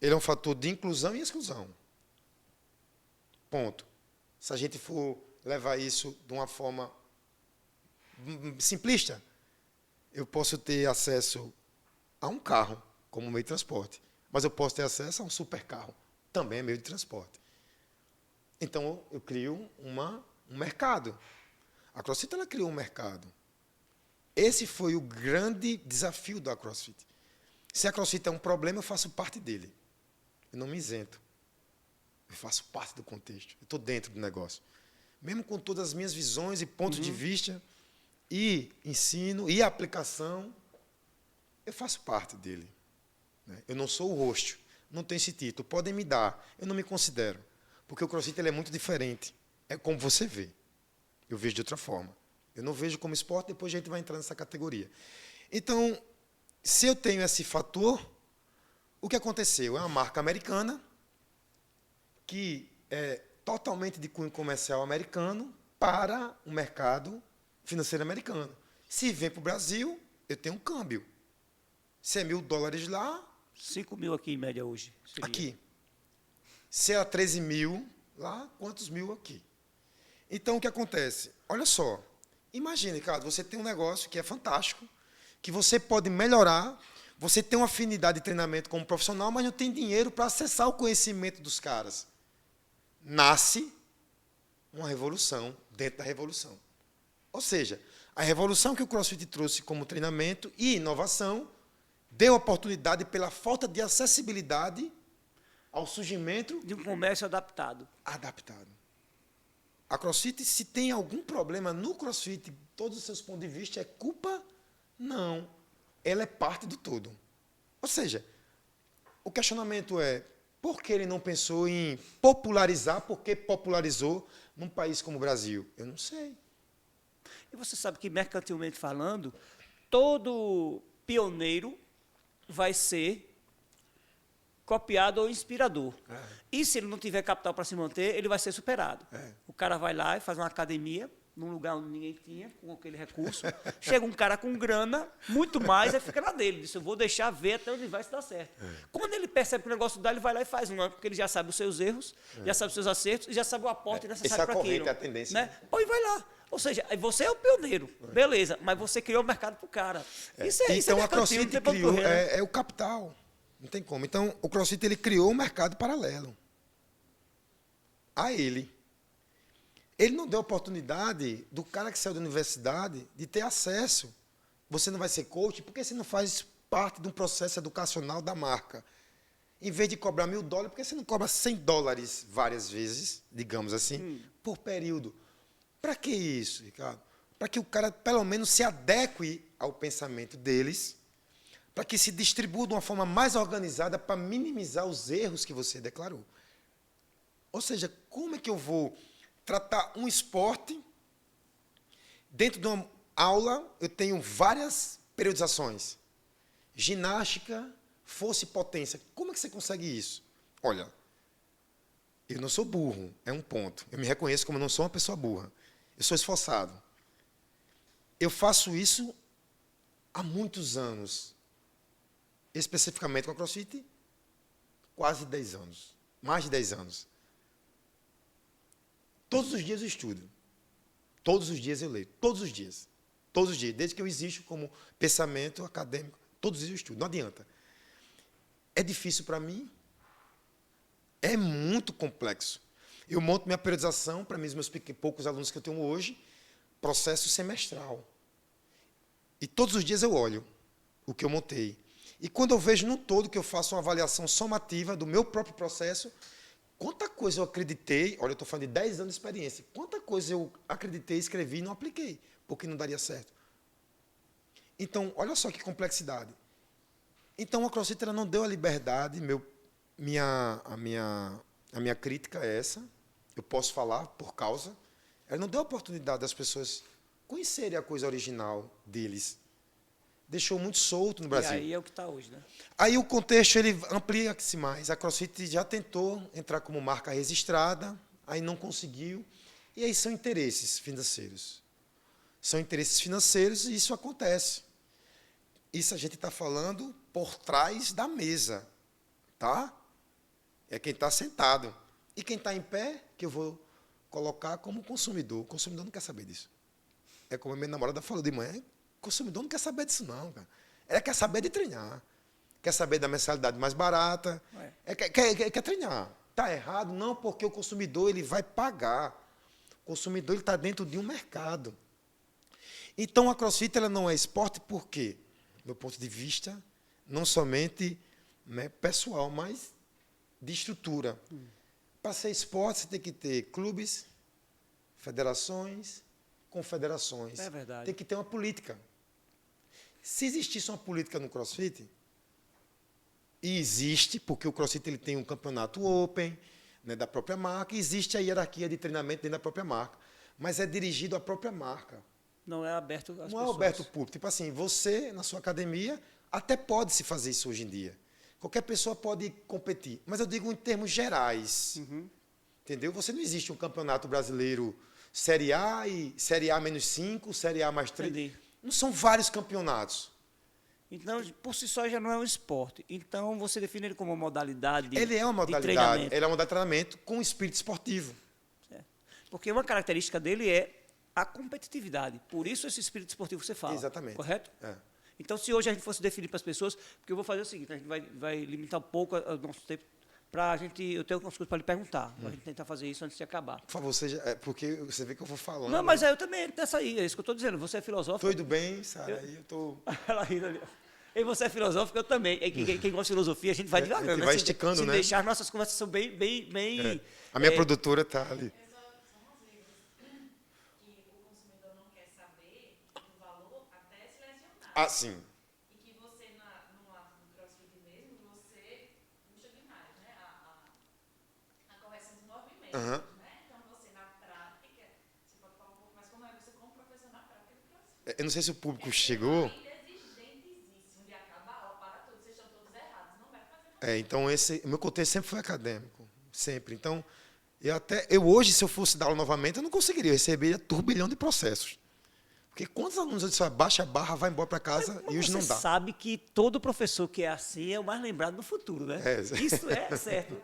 ele é um fator de inclusão e exclusão. Ponto. Se a gente for levar isso de uma forma simplista, eu posso ter acesso a um carro como meio de transporte, mas eu posso ter acesso a um supercarro, também é meio de transporte. Então, eu crio um mercado. A CrossFit ela criou um mercado. Esse foi o grande desafio da CrossFit. Se a CrossFit é um problema, eu faço parte dele. Eu não me isento. Eu faço parte do contexto. Eu estou dentro do negócio. Mesmo com todas as minhas visões e pontos de vista, e ensino, e aplicação, eu faço parte dele. Eu não sou o host, não tenho esse título. Podem me dar, eu não me considero. Porque o CrossFit ele é muito diferente. É como você vê. Eu vejo de outra forma. Eu não vejo como esporte, depois a gente vai entrar nessa categoria. Então, se eu tenho esse fator, o que aconteceu? É uma marca americana que é totalmente de cunho comercial americano para o mercado financeiro americano. Se vem para o Brasil, eu tenho um câmbio. Se é $1.000 lá... 5 mil aqui, em média, hoje. Seria. Aqui. Se é 13 mil lá, quantos mil aqui? Então, o que acontece? Olha só. Imagine, Ricardo, você tem um negócio que é fantástico, que você pode melhorar, você tem uma afinidade de treinamento como profissional, mas não tem dinheiro para acessar o conhecimento dos caras. Nasce uma revolução dentro da revolução. Ou seja, a revolução que o CrossFit trouxe como treinamento e inovação deu oportunidade pela falta de acessibilidade ao surgimento de um comércio adaptado. Adaptado. A CrossFit, se tem algum problema no CrossFit, todos os seus pontos de vista, é culpa? Não. Ela é parte do todo. Ou seja, o questionamento é, por que ele não pensou em popularizar, porque popularizou num país como o Brasil? Eu não sei. E você sabe que, mercantilmente falando, todo pioneiro vai ser copiado ou inspirador. E se ele não tiver capital para se manter, ele vai ser superado. O cara vai lá e faz uma academia, num lugar onde ninguém tinha, com aquele recurso. Chega um cara com grana, muito mais, aí fica na dele. Diz, eu vou deixar ver até onde vai se dar certo. Quando ele percebe que o negócio dá, ele vai lá e faz uma, porque ele já sabe os seus erros, já sabe os seus acertos, e já sabe o aporte necessário para aquilo. Essa é a tendência. Né? Pô, vai lá. Ou seja, você é o pioneiro, beleza, mas você criou o mercado para o cara. Então, a CrossFit criou, é o capital. Não tem como. Então, o CrossFit ele criou um mercado paralelo a ele. Ele não deu oportunidade do cara que saiu da universidade de ter acesso. Você não vai ser coach porque você não faz parte de um processo educacional da marca. Em vez de cobrar $1.000, por que você não cobra $100 várias vezes, digamos assim, por período? Para que isso, Ricardo? Para que o cara, pelo menos, se adeque ao pensamento deles, para que se distribua de uma forma mais organizada para minimizar os erros que você declarou. Ou seja, como é que eu vou tratar um esporte? Dentro de uma aula, eu tenho várias periodizações. Ginástica, força e potência. Como é que você consegue isso? Olha, eu não sou burro, é um ponto. Eu me reconheço como não sou uma pessoa burra. Eu sou esforçado. Eu faço isso há muitos anos. Especificamente com a CrossFit, quase 10 anos. Mais de 10 anos. Todos os dias eu estudo. Todos os dias eu leio. Todos os dias. Todos os dias. Desde que eu existo como pensamento acadêmico, todos os dias eu estudo. Não adianta. É difícil para mim? É muito complexo. Eu monto minha periodização, para mim, os meus poucos alunos que eu tenho hoje, processo semestral. E todos os dias eu olho o que eu montei. E quando eu vejo no todo que eu faço uma avaliação somativa do meu próprio processo, quanta coisa eu acreditei, olha, eu estou falando de 10 anos de experiência, quanta coisa eu acreditei, escrevi e não apliquei, porque não daria certo. Então, olha só que complexidade. Então, a CrossFit ela não deu a liberdade, a minha crítica é essa, eu posso falar por causa, ela não deu a oportunidade das pessoas conhecerem a coisa original deles, deixou muito solto no Brasil. E aí é o que está hoje, né? Aí o contexto ele amplia-se mais. A CrossFit já tentou entrar como marca registrada, aí não conseguiu. E aí são interesses financeiros. São interesses financeiros e isso acontece. Isso a gente está falando por trás da mesa, tá? É quem está sentado. E quem está em pé, que eu vou colocar como consumidor. O consumidor não quer saber disso. É como a minha namorada falou de manhã, o consumidor não quer saber disso não, cara. Ela quer saber de treinar. Quer saber da mensalidade mais barata. Quer treinar. Está errado? Não, porque o consumidor ele vai pagar. O consumidor está dentro de um mercado. Então, a CrossFit ela não é esporte por quê? Do meu ponto de vista, não somente, né, pessoal, mas de estrutura. Para ser esporte, você tem que ter clubes, federações, confederações. É verdade. Tem que ter uma política. Se existisse uma política no CrossFit, e existe, porque o CrossFit ele tem um campeonato open, né, da própria marca, e existe a hierarquia de treinamento dentro da própria marca, mas é dirigido à própria marca. Não é aberto às pessoas. Não é aberto ao público. Tipo assim, você, na sua academia, até pode se fazer isso hoje em dia. Qualquer pessoa pode competir. Mas eu digo em termos gerais. Entendeu? Você não existe um campeonato brasileiro Série A e Série A-5, Série A mais 3. Entendi. Não são vários campeonatos. Então, por si só, já não é um esporte. Então, você define ele como uma modalidade Ele é uma de modalidade. treinamento. Ele é uma modalidade de treinamento com espírito esportivo. Certo. Porque uma característica dele é a competitividade. Por isso, esse espírito esportivo que você fala. Exatamente. Correto? É. Então, se hoje a gente fosse definir para as pessoas, porque eu vou fazer o seguinte, a gente vai limitar um pouco o nosso tempo para a gente, eu tenho algumas coisas para lhe perguntar, para a gente tentar fazer isso antes de acabar. Por favor, porque você vê que eu vou falando. Não, mas eu também, nessa aí, é isso que eu estou dizendo, você é filosófico. Tô indo bem, Sara, aí eu tô... Ela rindo ali. E você é filosófico, eu também. E quem gosta de filosofia, a gente vai devagar. A gente né? vai esticando, se né? deixar, nossas conversas são bem... A minha produtora está ali. Ah, sim. E que você, no ato do CrossFit mesmo, você puxa demais, né? A correção dos movimentos, né? Então, você, na prática, você pode falar um pouco mais como é você como professor na prática do CrossFit. Eu não sei se o público chegou. Ainda exigentíssimo de acabar, para tudo, vocês estão todos errados, não vai fazer mais. Então, o meu contexto sempre foi acadêmico. Sempre. Então, eu hoje, se eu fosse dar aula novamente, eu não conseguiria. Eu receberia turbilhão de processos. Porque quantos alunos eu disse, baixa a barra, vai embora para casa e hoje não dá. Você sabe que todo professor que é assim é o mais lembrado no futuro, né? Isso é certo.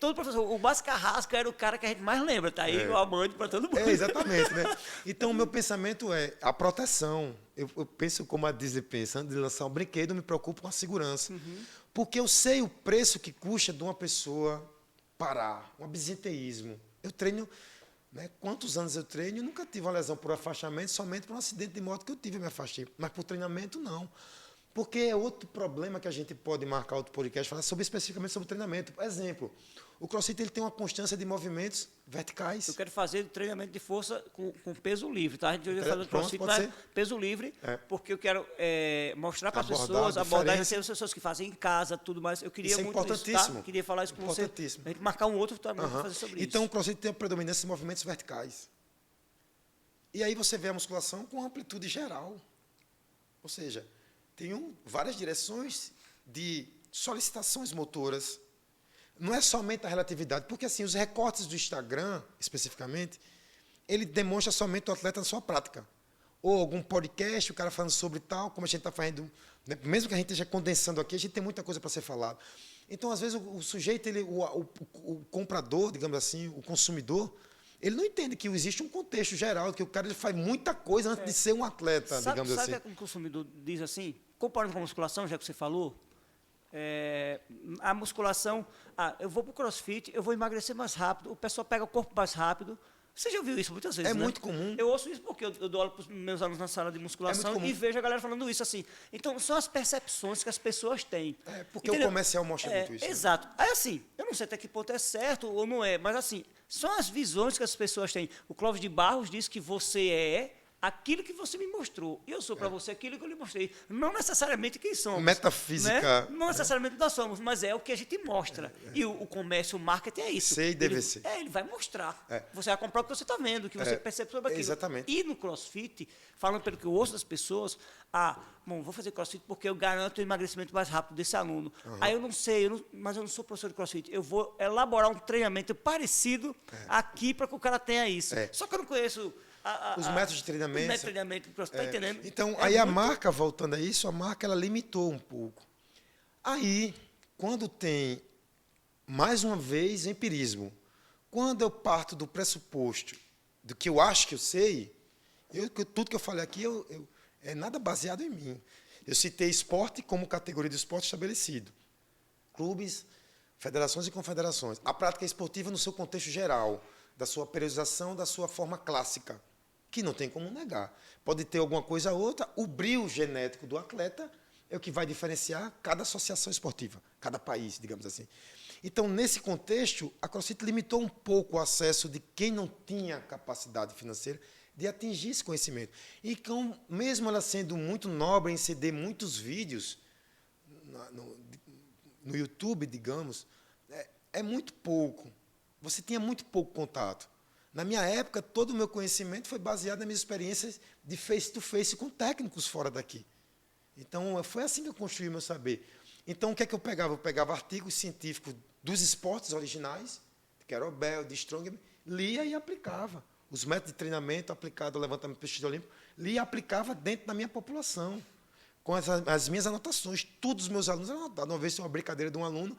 Todo professor, o Márcio Carrasco era o cara que a gente mais lembra, tá aí o amante para todo mundo. Exatamente, né? Então, o meu pensamento é a proteção. Eu penso como a Disney pensa, antes de lançar um brinquedo, eu me preocupo com a segurança. Porque eu sei o preço que custa de uma pessoa parar, um absenteísmo. Eu treino... Né? Quantos anos eu treino? Eu nunca tive uma lesão por afastamento, somente por um acidente de moto que eu tive e me afastei. Mas por treinamento, não. Porque é outro problema que a gente pode marcar outro podcast, falar especificamente sobre treinamento. Por exemplo, o CrossFit ele tem uma constância de movimentos verticais. Eu quero fazer treinamento de força com peso livre, tá? A gente vai fazer CrossFit, mas peso livre, porque eu quero mostrar para as pessoas, abordar as pessoas que fazem em casa, tudo mais. Eu queria isso é muito importantíssimo. isso, tá? Queria falar isso com você. A gente marcar um outro também para fazer sobre isso. Então, o CrossFit tem a predominância de movimentos verticais. E aí você vê a musculação com amplitude geral. Ou seja, tem várias direções de solicitações motoras. Não é somente a relatividade, porque assim, os recortes do Instagram, especificamente, ele demonstra somente o atleta na sua prática. Ou algum podcast, o cara falando sobre tal, como a gente está fazendo, né? Mesmo que a gente esteja condensando aqui, a gente tem muita coisa para ser falado. Então, às vezes, o sujeito, o comprador, digamos assim, o consumidor, ele não entende que existe um contexto geral, que o cara ele faz muita coisa antes de ser um atleta, digamos assim. Sabe o que o consumidor diz assim? Comparando com a musculação, já que você falou, a musculação, eu vou para o CrossFit, eu vou emagrecer mais rápido, o pessoal pega o corpo mais rápido. Você já ouviu isso muitas vezes, né? Muito comum. Eu ouço isso porque eu dou aula para os meus alunos na sala de musculação e vejo a galera falando isso assim. Então, são as percepções que as pessoas têm. Porque o comercial mostra muito isso. Exato. Aí, assim, eu não sei até que ponto é certo ou não é, mas, assim, são as visões que as pessoas têm. O Clóvis de Barros diz que você é aquilo que você me mostrou. Eu sou para você aquilo que eu lhe mostrei. Não necessariamente quem somos. Metafísica. Né? Não necessariamente nós somos, mas é o que a gente mostra. E o comércio, o marketing é isso. Ser e dever ser. Ele vai mostrar. Você vai comprar o que você está vendo, o que você percebe sobre aquilo. Exatamente. E no CrossFit, falando pelo que eu ouço das pessoas, bom, vou fazer CrossFit porque eu garanto o emagrecimento mais rápido desse aluno. Aí eu não sei, mas eu não sou professor de CrossFit. Eu vou elaborar um treinamento parecido aqui para que o cara tenha isso. Só que eu não conheço... Os métodos de treinamento. Os métodos de treinamento, você está entendendo? Então, aí a marca, voltando a isso, a marca ela limitou um pouco. Aí, quando tem, mais uma vez, empirismo, quando eu parto do pressuposto do que eu acho que eu sei, tudo que eu falei aqui é nada baseado em mim. Eu citei esporte como categoria de esporte estabelecido. Clubes, federações e confederações. A prática esportiva no seu contexto geral, da sua periodização, da sua forma clássica, que não tem como negar. Pode ter alguma coisa ou outra, o brio genético do atleta é o que vai diferenciar cada associação esportiva, cada país, digamos assim. Então, nesse contexto, a CrossFit limitou um pouco o acesso de quem não tinha capacidade financeira de atingir esse conhecimento. E então, mesmo ela sendo muito nobre em ceder muitos vídeos no YouTube, digamos, é muito pouco. Você tinha muito pouco contato. Na minha época, todo o meu conhecimento foi baseado nas minhas experiências de face-to-face com técnicos fora daqui. Então, foi assim que eu construí o meu saber. Então, o que é que eu pegava? Eu pegava artigos científicos dos esportes originais, de kettlebell, de strongman, lia e aplicava. Os métodos de treinamento aplicados ao levantamento do prestígio olímpico, lia e aplicava dentro da minha população, com as minhas anotações. Todos os meus alunos anotaram. Uma vez tinha uma brincadeira de um aluno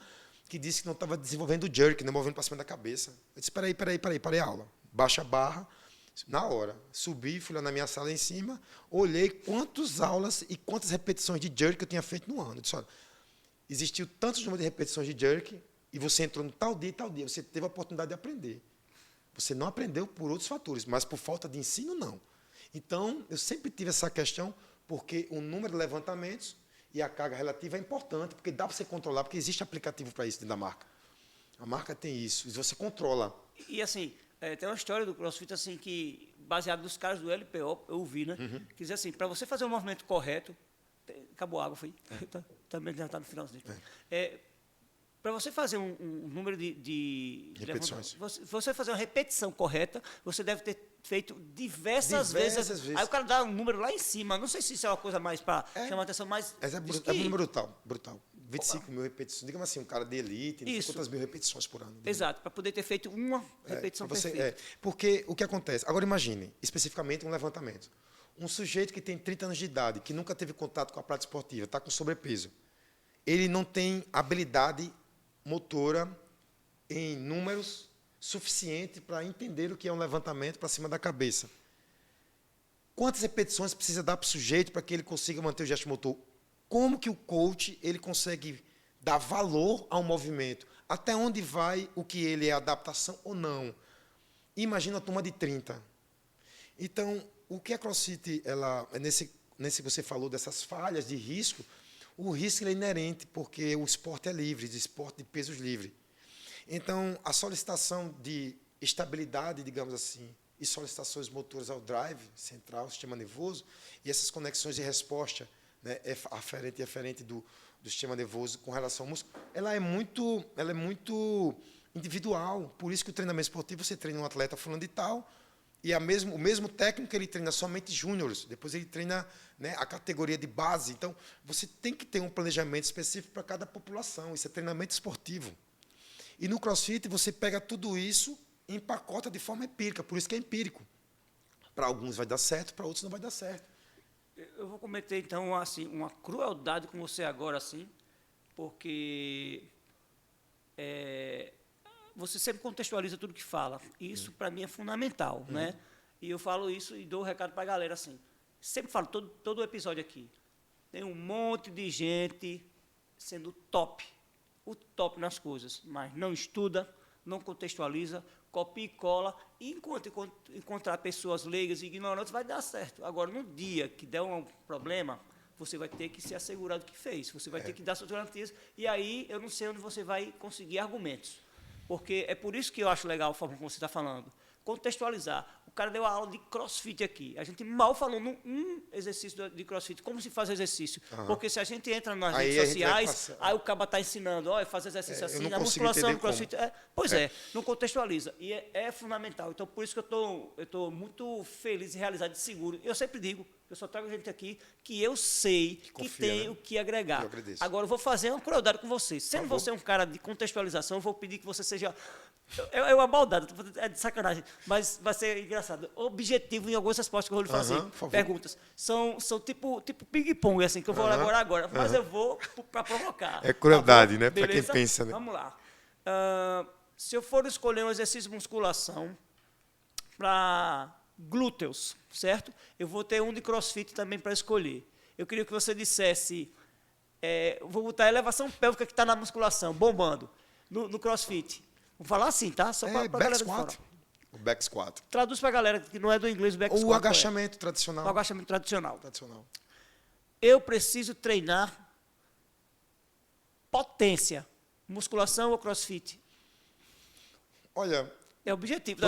que disse que não estava desenvolvendo o jerk, né, movendo para cima da cabeça. Eu disse, parei a aula. Baixa a barra, na hora. Subi, fui lá na minha sala em cima, olhei quantas aulas e quantas repetições de jerk eu tinha feito no ano. Eu disse, olha, existiu tantos números de repetições de jerk e você entrou no tal dia e tal dia. Você teve a oportunidade de aprender. Você não aprendeu por outros fatores, mas por falta de ensino, não. Então, eu sempre tive essa questão, porque o número de levantamentos e a carga relativa é importante, porque dá para você controlar, porque existe aplicativo para isso dentro da marca. A marca tem isso, e você controla. E assim, tem uma história do CrossFit assim, que, baseado nos caras do LPO, eu ouvi, né? Que diz assim, para você fazer um movimento correto, acabou a água, foi? Também já está no finalzinho. Para você fazer um número de repetições. Você fazer uma repetição correta, você deve ter feito diversas vezes. Aí o cara dá um número lá em cima. Não sei se isso é uma coisa mais para chamar a atenção, mas... É um número brutal. 25 mil repetições. Digamos assim, um cara de elite, não sei quantas mil repetições por ano. Exato, para poder ter feito uma repetição perfeita. Porque o que acontece? Agora imagine, especificamente um levantamento. Um sujeito que tem 30 anos de idade, que nunca teve contato com a prática esportiva, está com sobrepeso. Ele não tem habilidade motora em números suficiente para entender o que é um levantamento para cima da cabeça. Quantas repetições precisa dar para o sujeito para que ele consiga manter o gesto motor? Como que o coach ele consegue dar valor ao movimento? Até onde vai o que ele é adaptação ou não? Imagina a turma de 30. Então, o que a CrossFit, nesse que você falou dessas falhas de risco, o risco é inerente, porque o esporte é livre, de esporte de pesos livre. Então, a solicitação de estabilidade, digamos assim, e solicitações motoras ao drive central, sistema nervoso, e essas conexões de resposta, né, aferente do sistema nervoso com relação ao músculo, ela é muito individual. Por isso que o treinamento esportivo, você treina um atleta fulano de tal, e o mesmo técnico ele treina somente júniores, depois ele treina, né, a categoria de base. Então, você tem que ter um planejamento específico para cada população. Isso é treinamento esportivo. E no CrossFit, você pega tudo isso e empacota de forma empírica, por isso que é empírico. Para alguns vai dar certo, para outros não vai dar certo. Eu vou cometer, então, assim, uma crueldade com você agora, assim, porque você sempre contextualiza tudo que fala. E isso, para mim, é fundamental, né? E eu falo isso e dou o recado para a galera, assim. Sempre falo, todo episódio aqui, tem um monte de gente sendo o top nas coisas, mas não estuda, não contextualiza, copia e cola, e enquanto encontrar pessoas leigas e ignorantes, vai dar certo. Agora, no dia que der um problema, você vai ter que se assegurar do que fez, você vai ter que dar suas garantias, e aí eu não sei onde você vai conseguir argumentos. Porque é por isso que eu acho legal a forma como você está falando. Contextualizar. O cara deu a aula de crossfit aqui. A gente mal falou num exercício de crossfit, como se faz o exercício. Porque se a gente entra nas Aí redes a gente vai sociais, passar. aí o cara está ensinando, olha, faz exercício eu assim, não na consigo musculação, entender no crossfit. Não contextualiza. E é fundamental. Então, por isso que eu estou muito feliz e realizado de seguro. Eu sempre digo, eu só trago gente aqui que eu sei que confia, tem né? o que agregar. Eu agradeço. Agora, eu vou fazer uma crueldade com você. Sendo favor. você um cara de contextualização, eu vou pedir que você seja... É uma maldade, é de sacanagem, mas vai ser engraçado. Objetivo em algumas respostas que eu vou lhe fazer. Por favor. Perguntas. São tipo ping-pong, assim, que eu vou elaborar agora. Mas eu vou para provocar. É crueldade, bom? né? Pra Beleza? quem pensa, né? Vamos lá. Se eu for escolher um exercício de musculação para glúteos, certo? Eu vou ter um de crossfit também para escolher. Eu queria que você dissesse... vou botar a elevação pélvica que está na musculação, bombando, no crossfit. Vou falar assim, tá? Só para a back galera de squat. fora. O back squat. Traduz para a galera que não é do inglês o back Ou squat. o agachamento tradicional. O agachamento tradicional. Tradicional. Eu preciso treinar potência. Musculação ou crossfit? Olha, É o objetivo.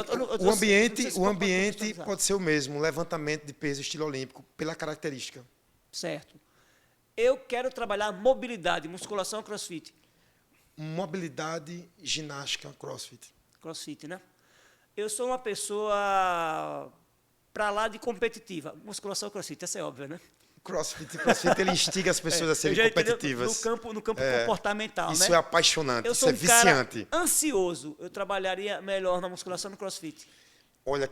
o ambiente pode ser o mesmo, levantamento de peso estilo olímpico, pela característica. Certo. Eu quero trabalhar mobilidade, musculação ou crossfit? Mobilidade, ginástica, crossfit. Crossfit, né? Eu sou uma pessoa para lá de competitiva. Musculação ou crossfit? Essa é óbvia, né? Crossfit ele instiga as pessoas a serem Eu já entendo competitivas. No campo comportamental, Isso né? é apaixonante, Eu isso sou é um cara viciante. ansioso. Eu trabalharia melhor na musculação no crossfit. Olha,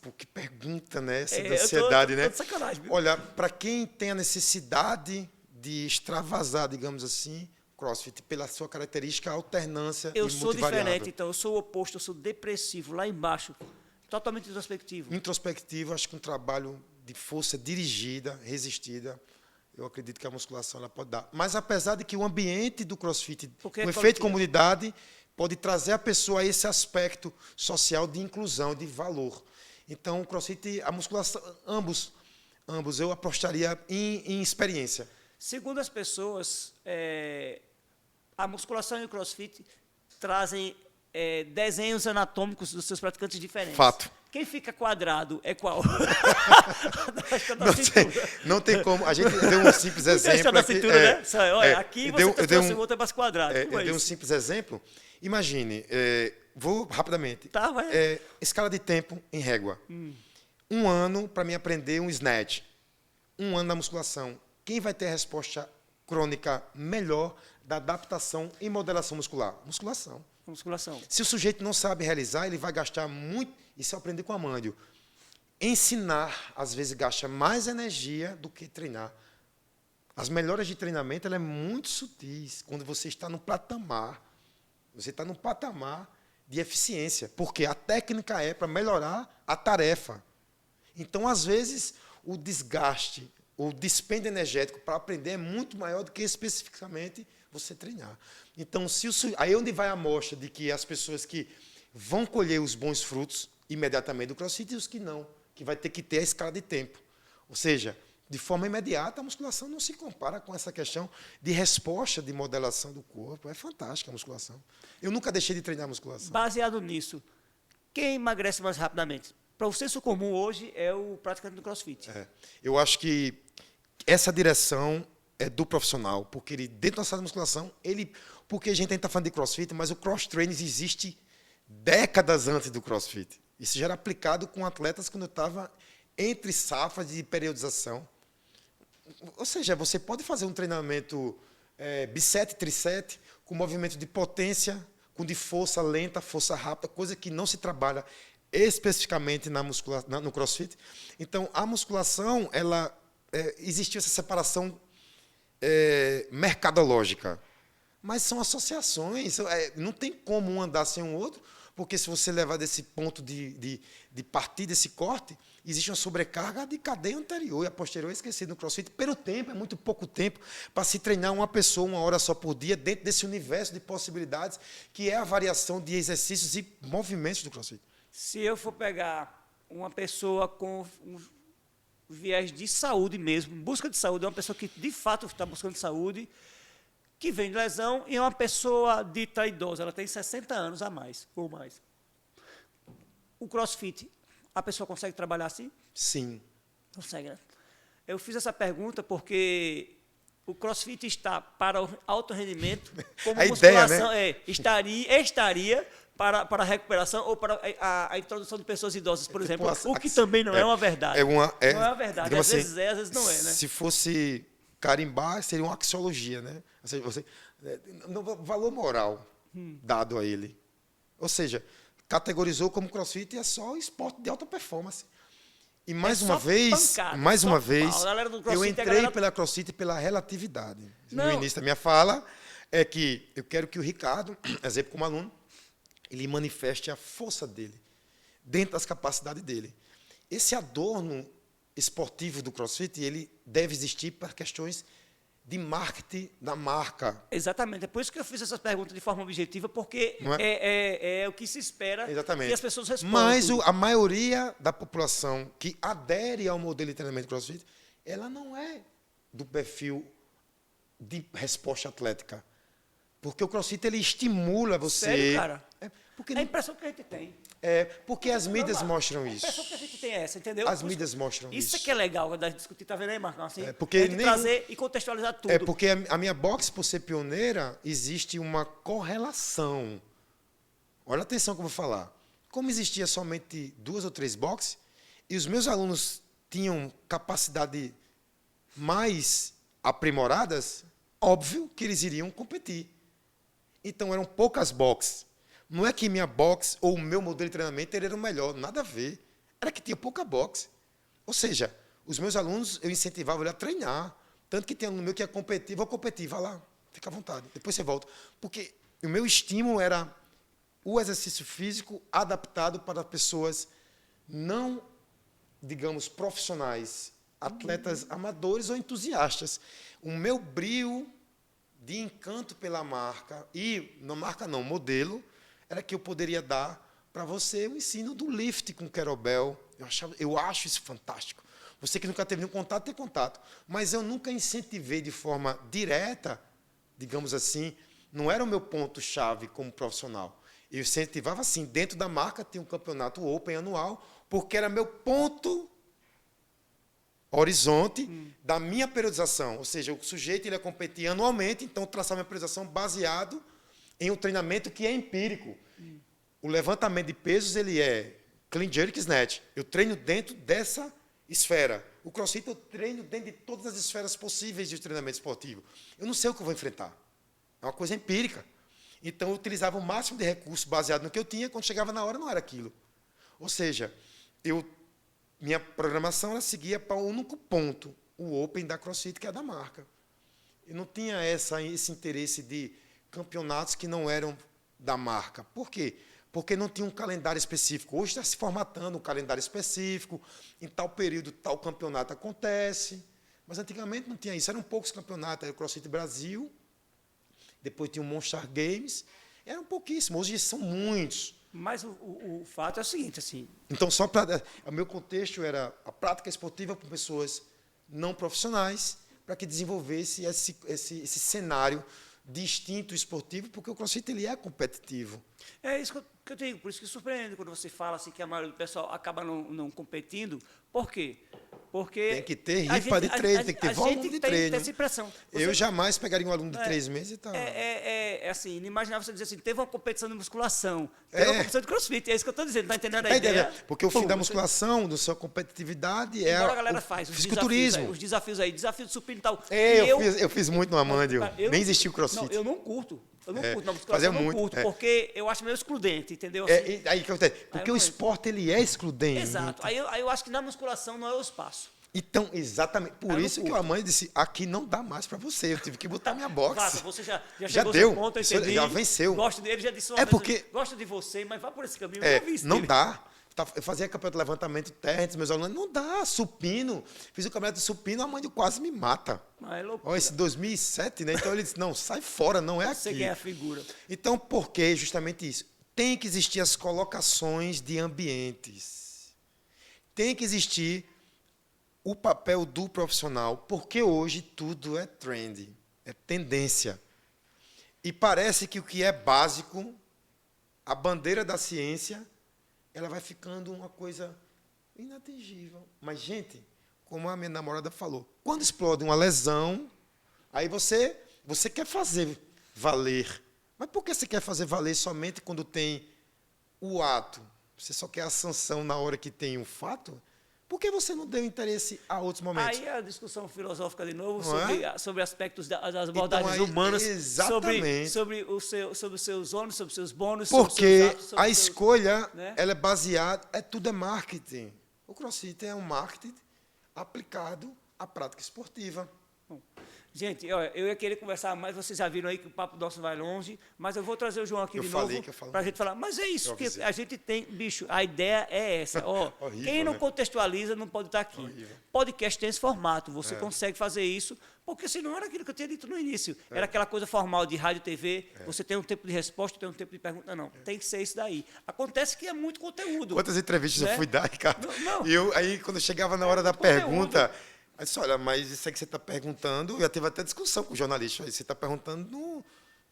pô, que pergunta, né? Essa Eu da ansiedade, tô né? de sacanagem, viu? Olha, para quem tem a necessidade de extravasar, digamos assim, crossfit, pela sua característica, alternância Eu e sou multivariável. diferente, então. Eu sou o oposto, eu sou depressivo, lá embaixo. Totalmente introspectivo. Introspectivo, acho que um trabalho de força dirigida, resistida, eu acredito que a musculação ela pode dar. Mas apesar de que o ambiente do crossfit, Porque o é efeito coletivo. comunidade, pode trazer a pessoa a esse aspecto social de inclusão, de valor. Então, o crossfit, a musculação, ambos eu apostaria em experiência. Segundo as pessoas, a musculação e o crossfit trazem desenhos anatômicos dos seus praticantes diferentes. Fato. Quem fica quadrado é qual? Não tem como. A gente deu um simples exemplo. Da Aqui, cintura, né? Olha, aqui você trouxe o outro é mais quadrado. Eu dei um simples exemplo. Imagine, vou rapidamente. Tá, vai. Escala de tempo em régua. 1 ano para mim aprender um snatch. 1 ano na musculação. Quem vai ter a resposta crônica melhor da adaptação e modelação muscular? Musculação. Musculação. Se o sujeito não sabe realizar, ele vai gastar muito. Isso eu aprendi com a Amândio. Ensinar, às vezes, gasta mais energia do que treinar. As melhoras de treinamento ela é muito sutis. Quando você está no patamar, de eficiência. Porque a técnica é para melhorar a tarefa. Então, às vezes, o desgaste, o dispêndio energético para aprender é muito maior do que especificamente você treinar. Então, aí é onde vai a amostra de que as pessoas que vão colher os bons frutos imediatamente do crossfit e os que não, que vai ter que ter a escala de tempo. Ou seja, de forma imediata, a musculação não se compara com essa questão de resposta de modelação do corpo. É fantástica a musculação. Eu nunca deixei de treinar musculação. Baseado nisso, quem emagrece mais rapidamente? Para o senso comum hoje é o praticante do crossfit. Eu acho que essa direção é do profissional, porque ele, dentro da sala de musculação, porque a gente está falando de crossfit, mas o cross-training existe décadas antes do crossfit. Isso já era aplicado com atletas quando eu estava entre safras de periodização. Ou seja, você pode fazer um treinamento bisete, trisete, com movimento de potência, com de força lenta, força rápida, coisa que não se trabalha especificamente no crossfit. Então, a musculação, existiu essa separação mercadológica. Mas são associações, não tem como um andar sem o outro, porque se você levar desse ponto de partir desse corte, existe uma sobrecarga de cadeia anterior e a posterior é esquecida no crossfit. Pelo tempo, é muito pouco tempo para se treinar uma pessoa 1 hora só por dia, dentro desse universo de possibilidades, que é a variação de exercícios e movimentos do crossfit. Se eu for pegar uma pessoa com um viés de saúde mesmo, busca de saúde, é uma pessoa que de fato está buscando saúde, que vem de lesão, e é uma pessoa dita idosa, ela tem 60 anos a mais, ou mais. o CrossFit, a pessoa consegue trabalhar assim? Sim. Consegue, né? Eu fiz essa pergunta porque o CrossFit está para o alto rendimento, como A musculação ideia, né? estaria para a recuperação ou para a introdução de pessoas idosas, por exemplo, o que a- também não é uma verdade. não é uma verdade, digamos às assim, vezes é, às vezes não é, né? Se fosse carimbar, seria uma axiologia, né? Ou seja, no valor moral dado a ele. Ou seja, categorizou como CrossFit é só esporte de alta performance. E mais É uma só vez, pancada, mais só uma pau. vez, A galera do eu CrossFit, a entrei galera- pela CrossFit pela relatividade. No Não. início da minha fala é que eu quero que o Ricardo, exemplo como aluno, ele manifeste a força dele dentro das capacidades dele. Esse adorno esportivo do CrossFit, ele deve existir para questões de marketing da marca. Exatamente, é por isso que eu fiz essa pergunta de forma objetiva, porque Não é o que se espera Exatamente. que as pessoas respondam. Mas tudo. a maioria da população que adere ao modelo de treinamento CrossFit, ela não é do perfil de resposta atlética. Porque o CrossFit ele estimula você. Sério, cara? Porque, É a impressão que a gente tem. porque as mídias Normal. mostram A isso. impressão que a gente tem é essa, entendeu? As mídias mostram isso. Isso é que é legal da gente discutir, tá vendo aí, Marcão? Assim, porque a gente nem- trazer e contextualizar tudo. É porque a minha box, por ser pioneira, existe uma correlação. Olha a atenção que eu vou falar. Como existia somente 2 ou 3 boxes, e os meus alunos tinham capacidade mais aprimoradas, óbvio que eles iriam competir. Então, eram poucas boxes. Não é que minha box ou o meu modelo de treinamento era o melhor, nada a ver. Era que tinha pouca boxe. Ou seja, os meus alunos, eu incentivava ele a treinar. Tanto que tem aluno meu que ia competir, vou competir, vai lá, fica à vontade, depois você volta. Porque o meu estímulo era o exercício físico adaptado para pessoas não, digamos, profissionais, atletas amadores ou entusiastas. O meu brio de encanto pela marca, e não marca não, modelo, era que eu poderia dar para você o ensino do lift com kettlebell. Eu acho isso fantástico. Você que nunca teve nenhum contato, tem contato. Mas eu nunca incentivei de forma direta, digamos assim, não era o meu ponto-chave como profissional. Eu incentivava assim, dentro da marca tinha um campeonato Open anual, porque era meu ponto horizonte da minha periodização. Ou seja, o sujeito ele ia competir anualmente, então eu traçava minha periodização baseado em um treinamento que é empírico. O levantamento de pesos ele é clean jerk snatch. Eu treino dentro dessa esfera. O CrossFit eu treino dentro de todas as esferas possíveis de treinamento esportivo. Eu não sei o que eu vou enfrentar. É uma coisa empírica. Então, eu utilizava o máximo de recursos baseado no que eu tinha, quando chegava na hora, não era aquilo. Ou seja, minha programação ela seguia para o único ponto, o Open da CrossFit, que é da marca. Eu não tinha esse interesse de campeonatos que não eram da marca. Por quê? Porque não tinha um calendário específico. Hoje está se formatando um calendário específico, em tal período, tal campeonato acontece. Mas antigamente não tinha isso. Eram poucos campeonatos. Era o CrossFit Brasil, depois tinha o Monster Games. Eram pouquíssimos. Hoje são muitos. Mas o fato é o seguinte, assim... Então, só para... O meu contexto era a prática esportiva com pessoas não profissionais, para que desenvolvesse esse cenário de instinto esportivo, porque o CrossFit ele é competitivo. É isso que eu digo, por isso que surpreende quando você fala assim, que a maioria do pessoal acaba não competindo. Por quê? Porque... Tem que ter ripa de treino, tem que ter volume de treino. Tem essa impressão. Eu jamais pegaria um aluno de 3 meses e tal. É assim, inimaginável você dizer assim, teve uma competição de musculação, teve uma competição de crossfit, é isso que eu estou dizendo, tá entendendo a Tá ideia? entendendo? Porque o fim da musculação, da sua competitividade, é Embora a galera o faz fisiculturismo. os desafios aí, desafio de supino e tal. Eu fiz muito no Amandio, nem existiu o CrossFit. Não, eu não curto. Eu não curto na musculação, fazia eu não muito, curto, porque eu acho meio excludente, entendeu? Aí que acontece? Porque o esporte ele é excludente. Exato. Aí eu acho que na musculação não é o espaço. Então, exatamente. Por Aí isso eu que curto. a mãe disse, aqui não dá mais para você. Eu tive que botar minha box. Claro, você já Já chegou deu. ao seu ponto, eu entendi. Já venceu. Gosto dele, já disse uma É vez, porque- gosto de você, mas vá por esse caminho. Eu já vi isso Não dele. dá. Eu fazia campeonato de levantamento terra entre meus alunos. Não dá, supino. Fiz o campeonato de supino, a mãe quase me mata. Mas é loucura. Olha, esse 2007, né? Então ele disse, não, sai fora, não é Você aqui. quem é a figura. Então, por que justamente isso? Tem que existir as colocações de ambientes. Tem que existir o papel do profissional, porque hoje tudo é trend, é tendência. E parece que o que é básico, a bandeira da ciência, ela vai ficando uma coisa inatingível. Mas, gente, como a minha namorada falou, quando explode uma lesão, aí você quer fazer valer. Mas por que você quer fazer valer somente quando tem o ato? Você só quer a sanção na hora que tem o fato? Por que você não deu interesse a outros momentos? Aí a discussão filosófica de novo Não sobre aspectos das abordagens Então, aí, humanas, exatamente. sobre os seus ônus, sobre os seus bônus, Porque sobre os seus atos, sobre a os seus, escolha, né? ela é baseada, tudo é marketing. O CrossFit é um marketing aplicado à prática esportiva. Gente, olha, eu ia querer conversar mais, vocês já viram aí que o papo nosso vai longe, mas eu vou trazer o João aqui Eu de falei novo que eu falo para a muito. gente falar. Mas é isso Eu que avisei. a gente tem, bicho, a ideia é essa. Ó, Horrível, quem não né? contextualiza não pode estar aqui. Horrível. Podcast tem esse formato, você consegue fazer isso, porque senão era aquilo que eu tinha dito no início. Era aquela coisa formal de rádio e TV, você tem um tempo de resposta, tem um tempo de pergunta. Não, tem que ser isso daí. Acontece que é muito conteúdo. Quantas entrevistas né? eu fui dar, Ricardo? Não. E aí, quando chegava na hora da muito conteúdo. pergunta, aí disse, olha, mas isso aí que você está perguntando, já teve até discussão com o jornalista, você está perguntando,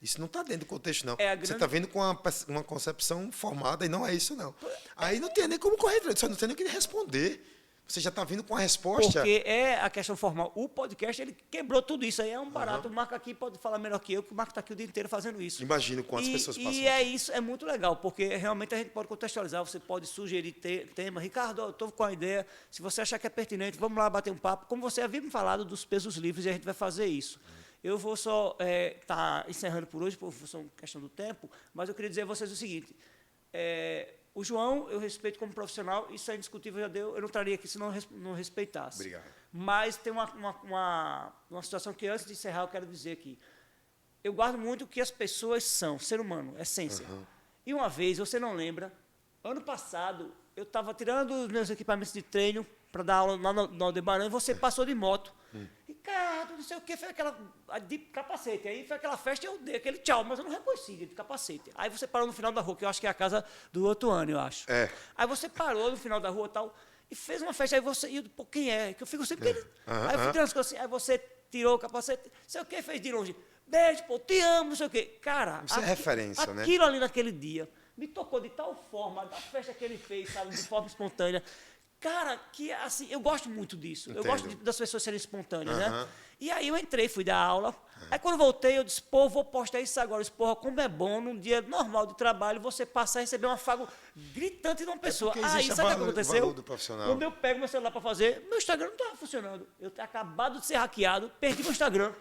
isso não está dentro do contexto, não. É a Você grande- está vindo com uma concepção formada e não é isso, não. Aí não tem nem como correr atrás, você não tem nem o que responder. Você já está vindo com a resposta. Porque é a questão formal. O podcast, ele quebrou tudo isso. Aí é um barato. O Marco aqui pode falar melhor que eu, que o Marco está aqui o dia inteiro fazendo isso. Imagino quantas pessoas passam. E é isso, é muito legal, porque realmente a gente pode contextualizar, você pode sugerir tema. Ricardo, eu estou com a ideia, se você achar que é pertinente, vamos lá bater um papo. Como você havia me falado dos pesos livres, e a gente vai fazer isso. Eu vou só estar encerrando por hoje, por função questão do tempo, mas eu queria dizer a vocês o seguinte. O João, eu respeito como profissional, isso é indiscutível, já deu, eu não traria aqui se não respeitasse. Obrigado. Mas tem uma situação que, antes de encerrar, eu quero dizer aqui. Eu guardo muito o que as pessoas são, ser humano, essência. E uma vez, você não lembra, ano passado, eu estava tirando os meus equipamentos de treino para dar aula lá no Aldebaran, e você passou de moto. Ricardo, não sei o que, foi aquela de capacete. Aí foi aquela festa e eu dei aquele tchau, mas eu não reconheci de capacete. Aí você parou no final da rua, que eu acho que é a casa do outro ano, eu acho. É. Aí você parou no final da rua e tal, e fez uma festa. Aí você, e eu, pô, quem é? Que eu fico sempre. Aí eu fui tirando as coisas assim, aí você tirou o capacete, não sei o que, fez de longe. Beijo, pô, te amo, não sei o quê. Cara, Isso é referência, né? aquilo ali naquele dia me tocou de tal forma, da festa que ele fez, sabe, de forma espontânea. Cara, que assim, eu gosto muito disso. Eu gosto das pessoas serem espontâneas, né? E aí eu entrei, fui dar aula. Aí quando voltei, eu disse, pô, vou postar isso agora. Disse, porra, como é bom, num dia normal de trabalho, você passar a receber um afago gritante de uma pessoa. porque Aí, existe sabe o que valor aconteceu? do profissional. Quando eu pego meu celular para fazer, meu Instagram não estava funcionando. Eu tinha acabado de ser hackeado, perdi meu Instagram.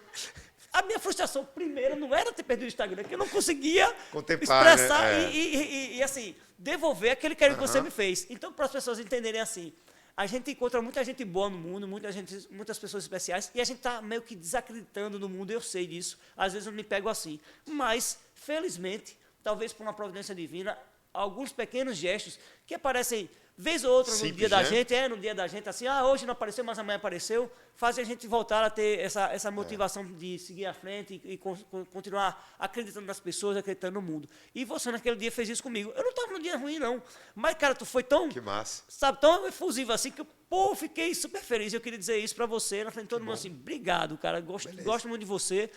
A minha frustração primeira não era ter perdido o Instagram, que eu não conseguia Contemplar, expressar né? e, assim, devolver aquele carinho que você me fez. Então, para as pessoas entenderem assim, a gente encontra muita gente boa no mundo, muitas pessoas especiais, e a gente está meio que desacreditando no mundo, eu sei disso. Às vezes eu me pego assim. Mas, felizmente, talvez por uma providência divina, alguns pequenos gestos que aparecem vez ou outra no Simples, dia da né? gente, no dia da gente, assim, hoje não apareceu, mas amanhã apareceu, fazem a gente voltar a ter essa motivação de seguir à frente e continuar acreditando nas pessoas, acreditando no mundo. E você naquele dia fez isso comigo. Eu não estava num dia ruim, não. Mas, cara, tu foi tão, Que massa. sabe, tão efusivo assim que eu, pô, fiquei super feliz. Eu queria dizer isso para você, na frente de todo mundo, assim, obrigado, cara, gosto muito de você,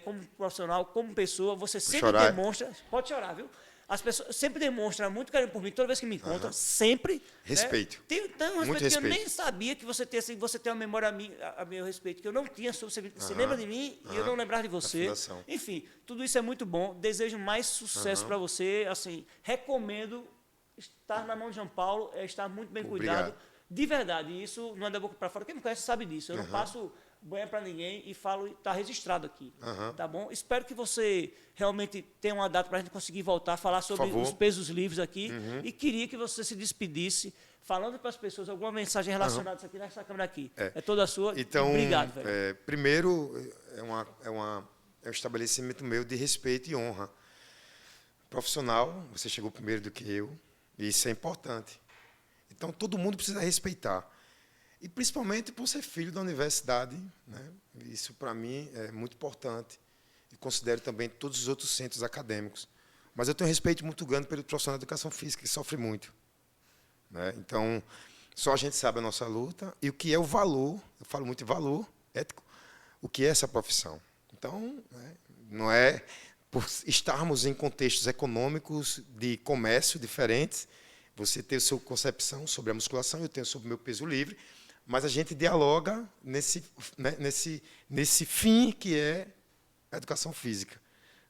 como profissional, como pessoa, você sempre chorar? demonstra, pode chorar, viu? As pessoas sempre demonstram muito carinho por mim, toda vez que me encontram, sempre. Respeito. Né? Tem um respeito Muito que eu respeito. nem sabia que você tem, assim, você tem uma memória a meu respeito, que eu não tinha. Você se lembra de mim e eu não lembrar de você. fundação. Enfim, tudo isso é muito bom. Desejo mais sucesso para você. Assim, recomendo estar na mão de João Paulo, estar muito bem Obrigado. cuidado. De verdade, isso não é da boca para fora. Quem me conhece sabe disso. Eu não passo banha para ninguém e falo, está registrado aqui. Tá bom? Espero que você realmente tenha uma data para a gente conseguir voltar a falar sobre favor. os pesos livres aqui. E queria que você se despedisse, falando para as pessoas alguma mensagem relacionada a isso aqui, nessa câmera aqui. É toda sua. Então, Obrigado, velho. primeiro, é um estabelecimento meu de respeito e honra. Profissional, você chegou primeiro do que eu, e isso é importante. Então, todo mundo precisa respeitar. E, principalmente, por ser filho da universidade, né? Isso, para mim, é muito importante. E considero também todos os outros centros acadêmicos. Mas eu tenho um respeito muito grande pelo profissional de educação física, que sofre muito. Né? Então, só a gente sabe a nossa luta e o que é o valor, eu falo muito de valor ético, o que é essa profissão. Então, não é por estarmos em contextos econômicos de comércio diferentes, Você tem a sua concepção sobre a musculação, eu tenho sobre o meu peso livre, mas a gente dialoga nesse fim que é a educação física.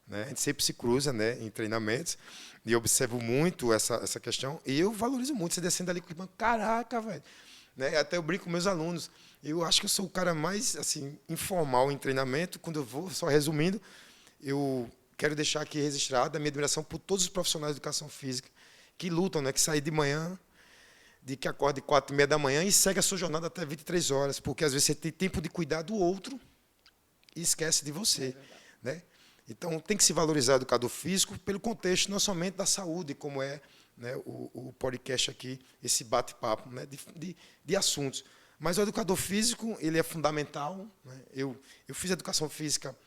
Né? A gente sempre se cruza, né, em treinamentos, e eu observo muito essa questão, e eu valorizo muito. Você descendo ali com o banco, caraca, velho. Né? Até eu brinco com meus alunos. Eu acho que eu sou o cara mais assim, informal em treinamento. Quando eu vou, só resumindo, eu quero deixar aqui registrada a minha admiração por todos os profissionais de educação física que lutam, né, que saem de manhã, que acorda de 4h30 da manhã e segue a sua jornada até 23 horas, porque às vezes você tem tempo de cuidar do outro e esquece de você. Né? Então, tem que se valorizar o educador físico pelo contexto não somente da saúde, como é, né, o podcast aqui, esse bate-papo, né, de assuntos. Mas o educador físico, ele é fundamental. Né? Eu fiz educação física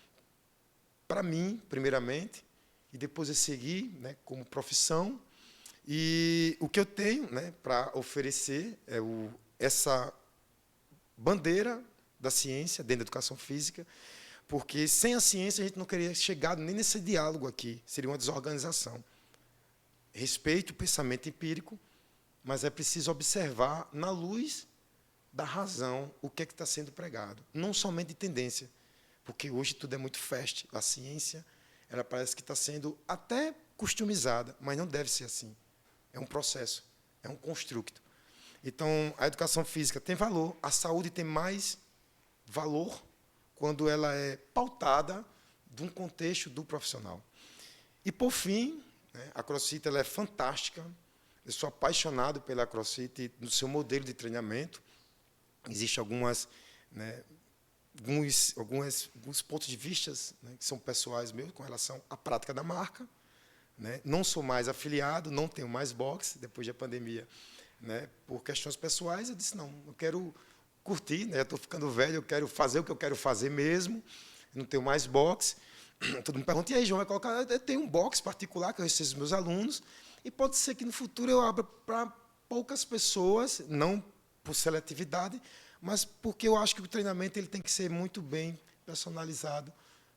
para mim, primeiramente, e depois eu segui, né, como profissão. E o que eu tenho, né, para oferecer é essa bandeira da ciência dentro da educação física, porque sem a ciência a gente não teria chegado nem nesse diálogo aqui, seria uma desorganização. Respeito o pensamento empírico, mas é preciso observar, na luz da razão, o que é que está sendo pregado, não somente de tendência, porque hoje tudo é muito fast. A ciência, ela parece que está sendo até customizada, mas não deve ser assim. É um processo, é um construto. Então, a educação física tem valor, a saúde tem mais valor quando ela é pautada de um contexto do profissional. E, por fim, né, a CrossFit ela é fantástica. Eu sou apaixonado pela CrossFit, no seu modelo de treinamento. Existem alguns pontos de vista, né, que são pessoais meus com relação à prática da marca. Né? Não sou mais afiliado, não tenho mais boxe depois da pandemia. Né? Por questões pessoais, eu disse, não, eu quero curtir, né? Estou ficando velho, eu quero fazer o que eu quero fazer mesmo, não tenho mais boxe. Todo mundo pergunta, e aí, João, vai colocar? Eu tenho um boxe particular que eu recebo dos meus alunos, e pode ser que no futuro eu abra para poucas pessoas, não por seletividade, mas porque eu acho que o treinamento ele tem que ser muito bem personalizado,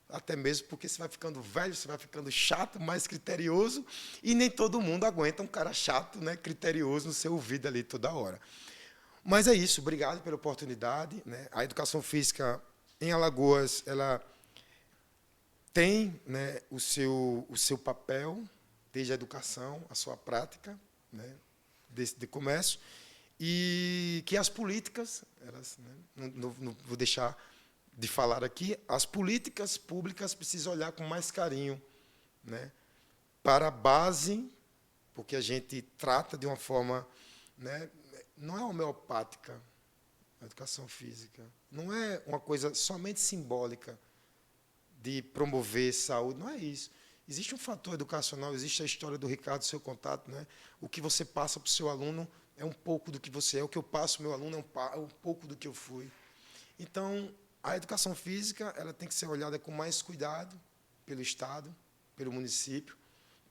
até mesmo porque você vai ficando velho, você vai ficando chato, mais criterioso, e nem todo mundo aguenta um cara chato, né, criterioso no seu ouvido ali toda hora. Mas é isso, obrigado pela oportunidade. Né? A educação física em Alagoas, ela tem, né, o seu papel, desde a educação, a sua prática, né, de comércio, e que as políticas, elas, né, não vou deixar de falar aqui, as políticas públicas precisam olhar com mais carinho, né, para a base, porque a gente trata de uma forma, né, não é homeopática a educação física, não é uma coisa somente simbólica de promover saúde, não é isso. Existe um fator educacional, existe a história do Ricardo, seu contato, né? O que você passa para o seu aluno é um pouco do que você é, o que eu passo para o meu aluno é um pouco do que eu fui. Então, a educação física ela tem que ser olhada com mais cuidado pelo Estado, pelo município,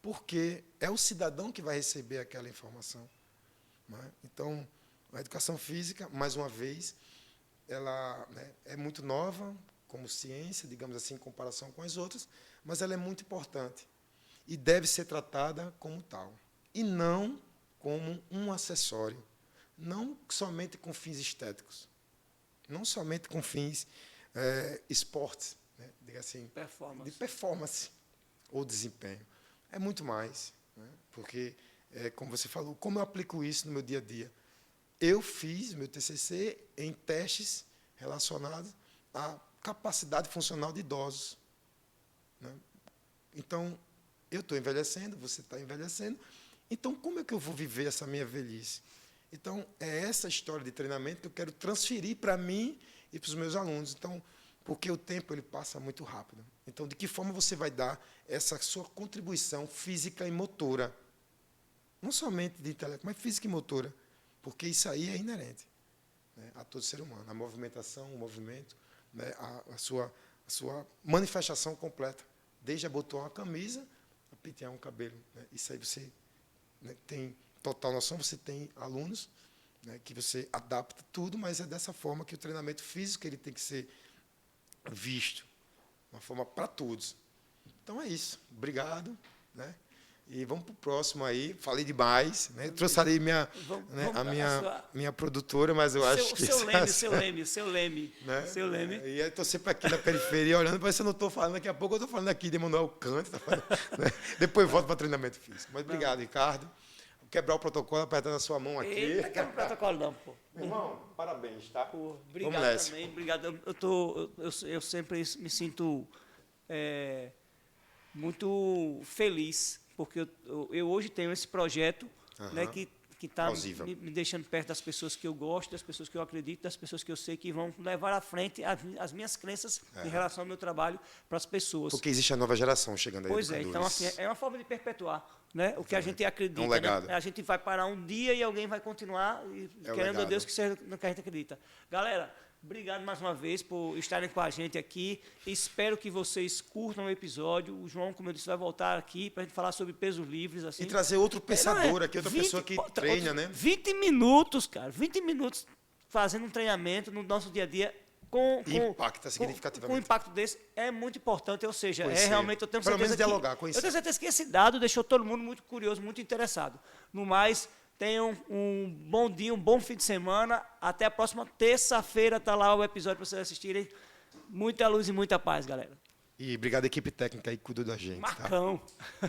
porque é o cidadão que vai receber aquela informação. Não é? Então, a educação física, mais uma vez, ela, né, é muito nova como ciência, digamos assim, em comparação com as outras, mas ela é muito importante e deve ser tratada como tal, e não como um acessório, não somente com fins estéticos, não somente com fins esportes, né, diga assim, de performance ou desempenho. É muito mais, né, porque, como você falou, como eu aplico isso no meu dia a dia? Eu fiz meu TCC em testes relacionados à capacidade funcional de idosos. Né? Então, eu estou envelhecendo, você está envelhecendo, então como é que eu vou viver essa minha velhice? Então, é essa história de treinamento que eu quero transferir para mim e para os meus alunos. Então, porque o tempo ele passa muito rápido. Então, de que forma você vai dar essa sua contribuição física e motora? Não somente de intelecto, mas física e motora. Porque isso aí é inerente, né, a todo ser humano. A movimentação, o movimento, né, a sua manifestação completa. Desde abotoar a camisa, a pentear um cabelo. Né, isso aí você, né, tem total noção, você tem alunos, né, que você adapta tudo, mas é dessa forma que o treinamento físico ele tem que ser visto. Uma forma para todos. Então é isso. Obrigado. Né? E vamos para o próximo aí. Falei demais, né? Trouxe ali minha produtora, mas eu acho que... Seu Leme. Né? Seu Leme. E eu estou sempre aqui na periferia olhando, parece que eu não estou falando. Daqui a pouco eu estou falando aqui de Emanuel Kant. Tá falando, né? Depois volto para treinamento físico. Mas obrigado, Ricardo. Vou quebrar o protocolo apertando a sua mão aqui. Eita, quebra o protocolo não, pô. Meu irmão, parabéns, tá? Pô, obrigado também. Obrigado. Eu sempre me sinto muito feliz, porque eu hoje tenho esse projeto, né, que está me deixando perto das pessoas que eu gosto, das pessoas que eu acredito, das pessoas que eu sei que vão levar à frente as minhas crenças em relação ao meu trabalho para as pessoas. Porque existe a nova geração chegando aí. Pois é, então assim, é uma forma de perpetuar, né, o que a gente acredita. É um legado. Né? A gente vai parar um dia e alguém vai continuar, querendo a Deus que seja no que a gente acredita. Galera, obrigado mais uma vez por estarem com a gente aqui. Espero que vocês curtam o episódio. O João, como eu disse, vai voltar aqui para a gente falar sobre pesos livres. Assim. E trazer outro pensador aqui, outra pessoa que treina, né? 20 minutos, cara. 20 minutos fazendo um treinamento no nosso dia a dia. Impacta significativamente. Com um impacto desse é muito importante. Ou seja, realmente eu tenho certeza. Pelo menos dialogar, eu tenho certeza que esse dado deixou todo mundo muito curioso, muito interessado. No mais, tenham um bom dia, um bom fim de semana. Até a próxima terça-feira está lá o episódio para vocês assistirem. Muita luz e muita paz, galera. E obrigado à equipe técnica aí que cuidou da gente. Marcão. Tá?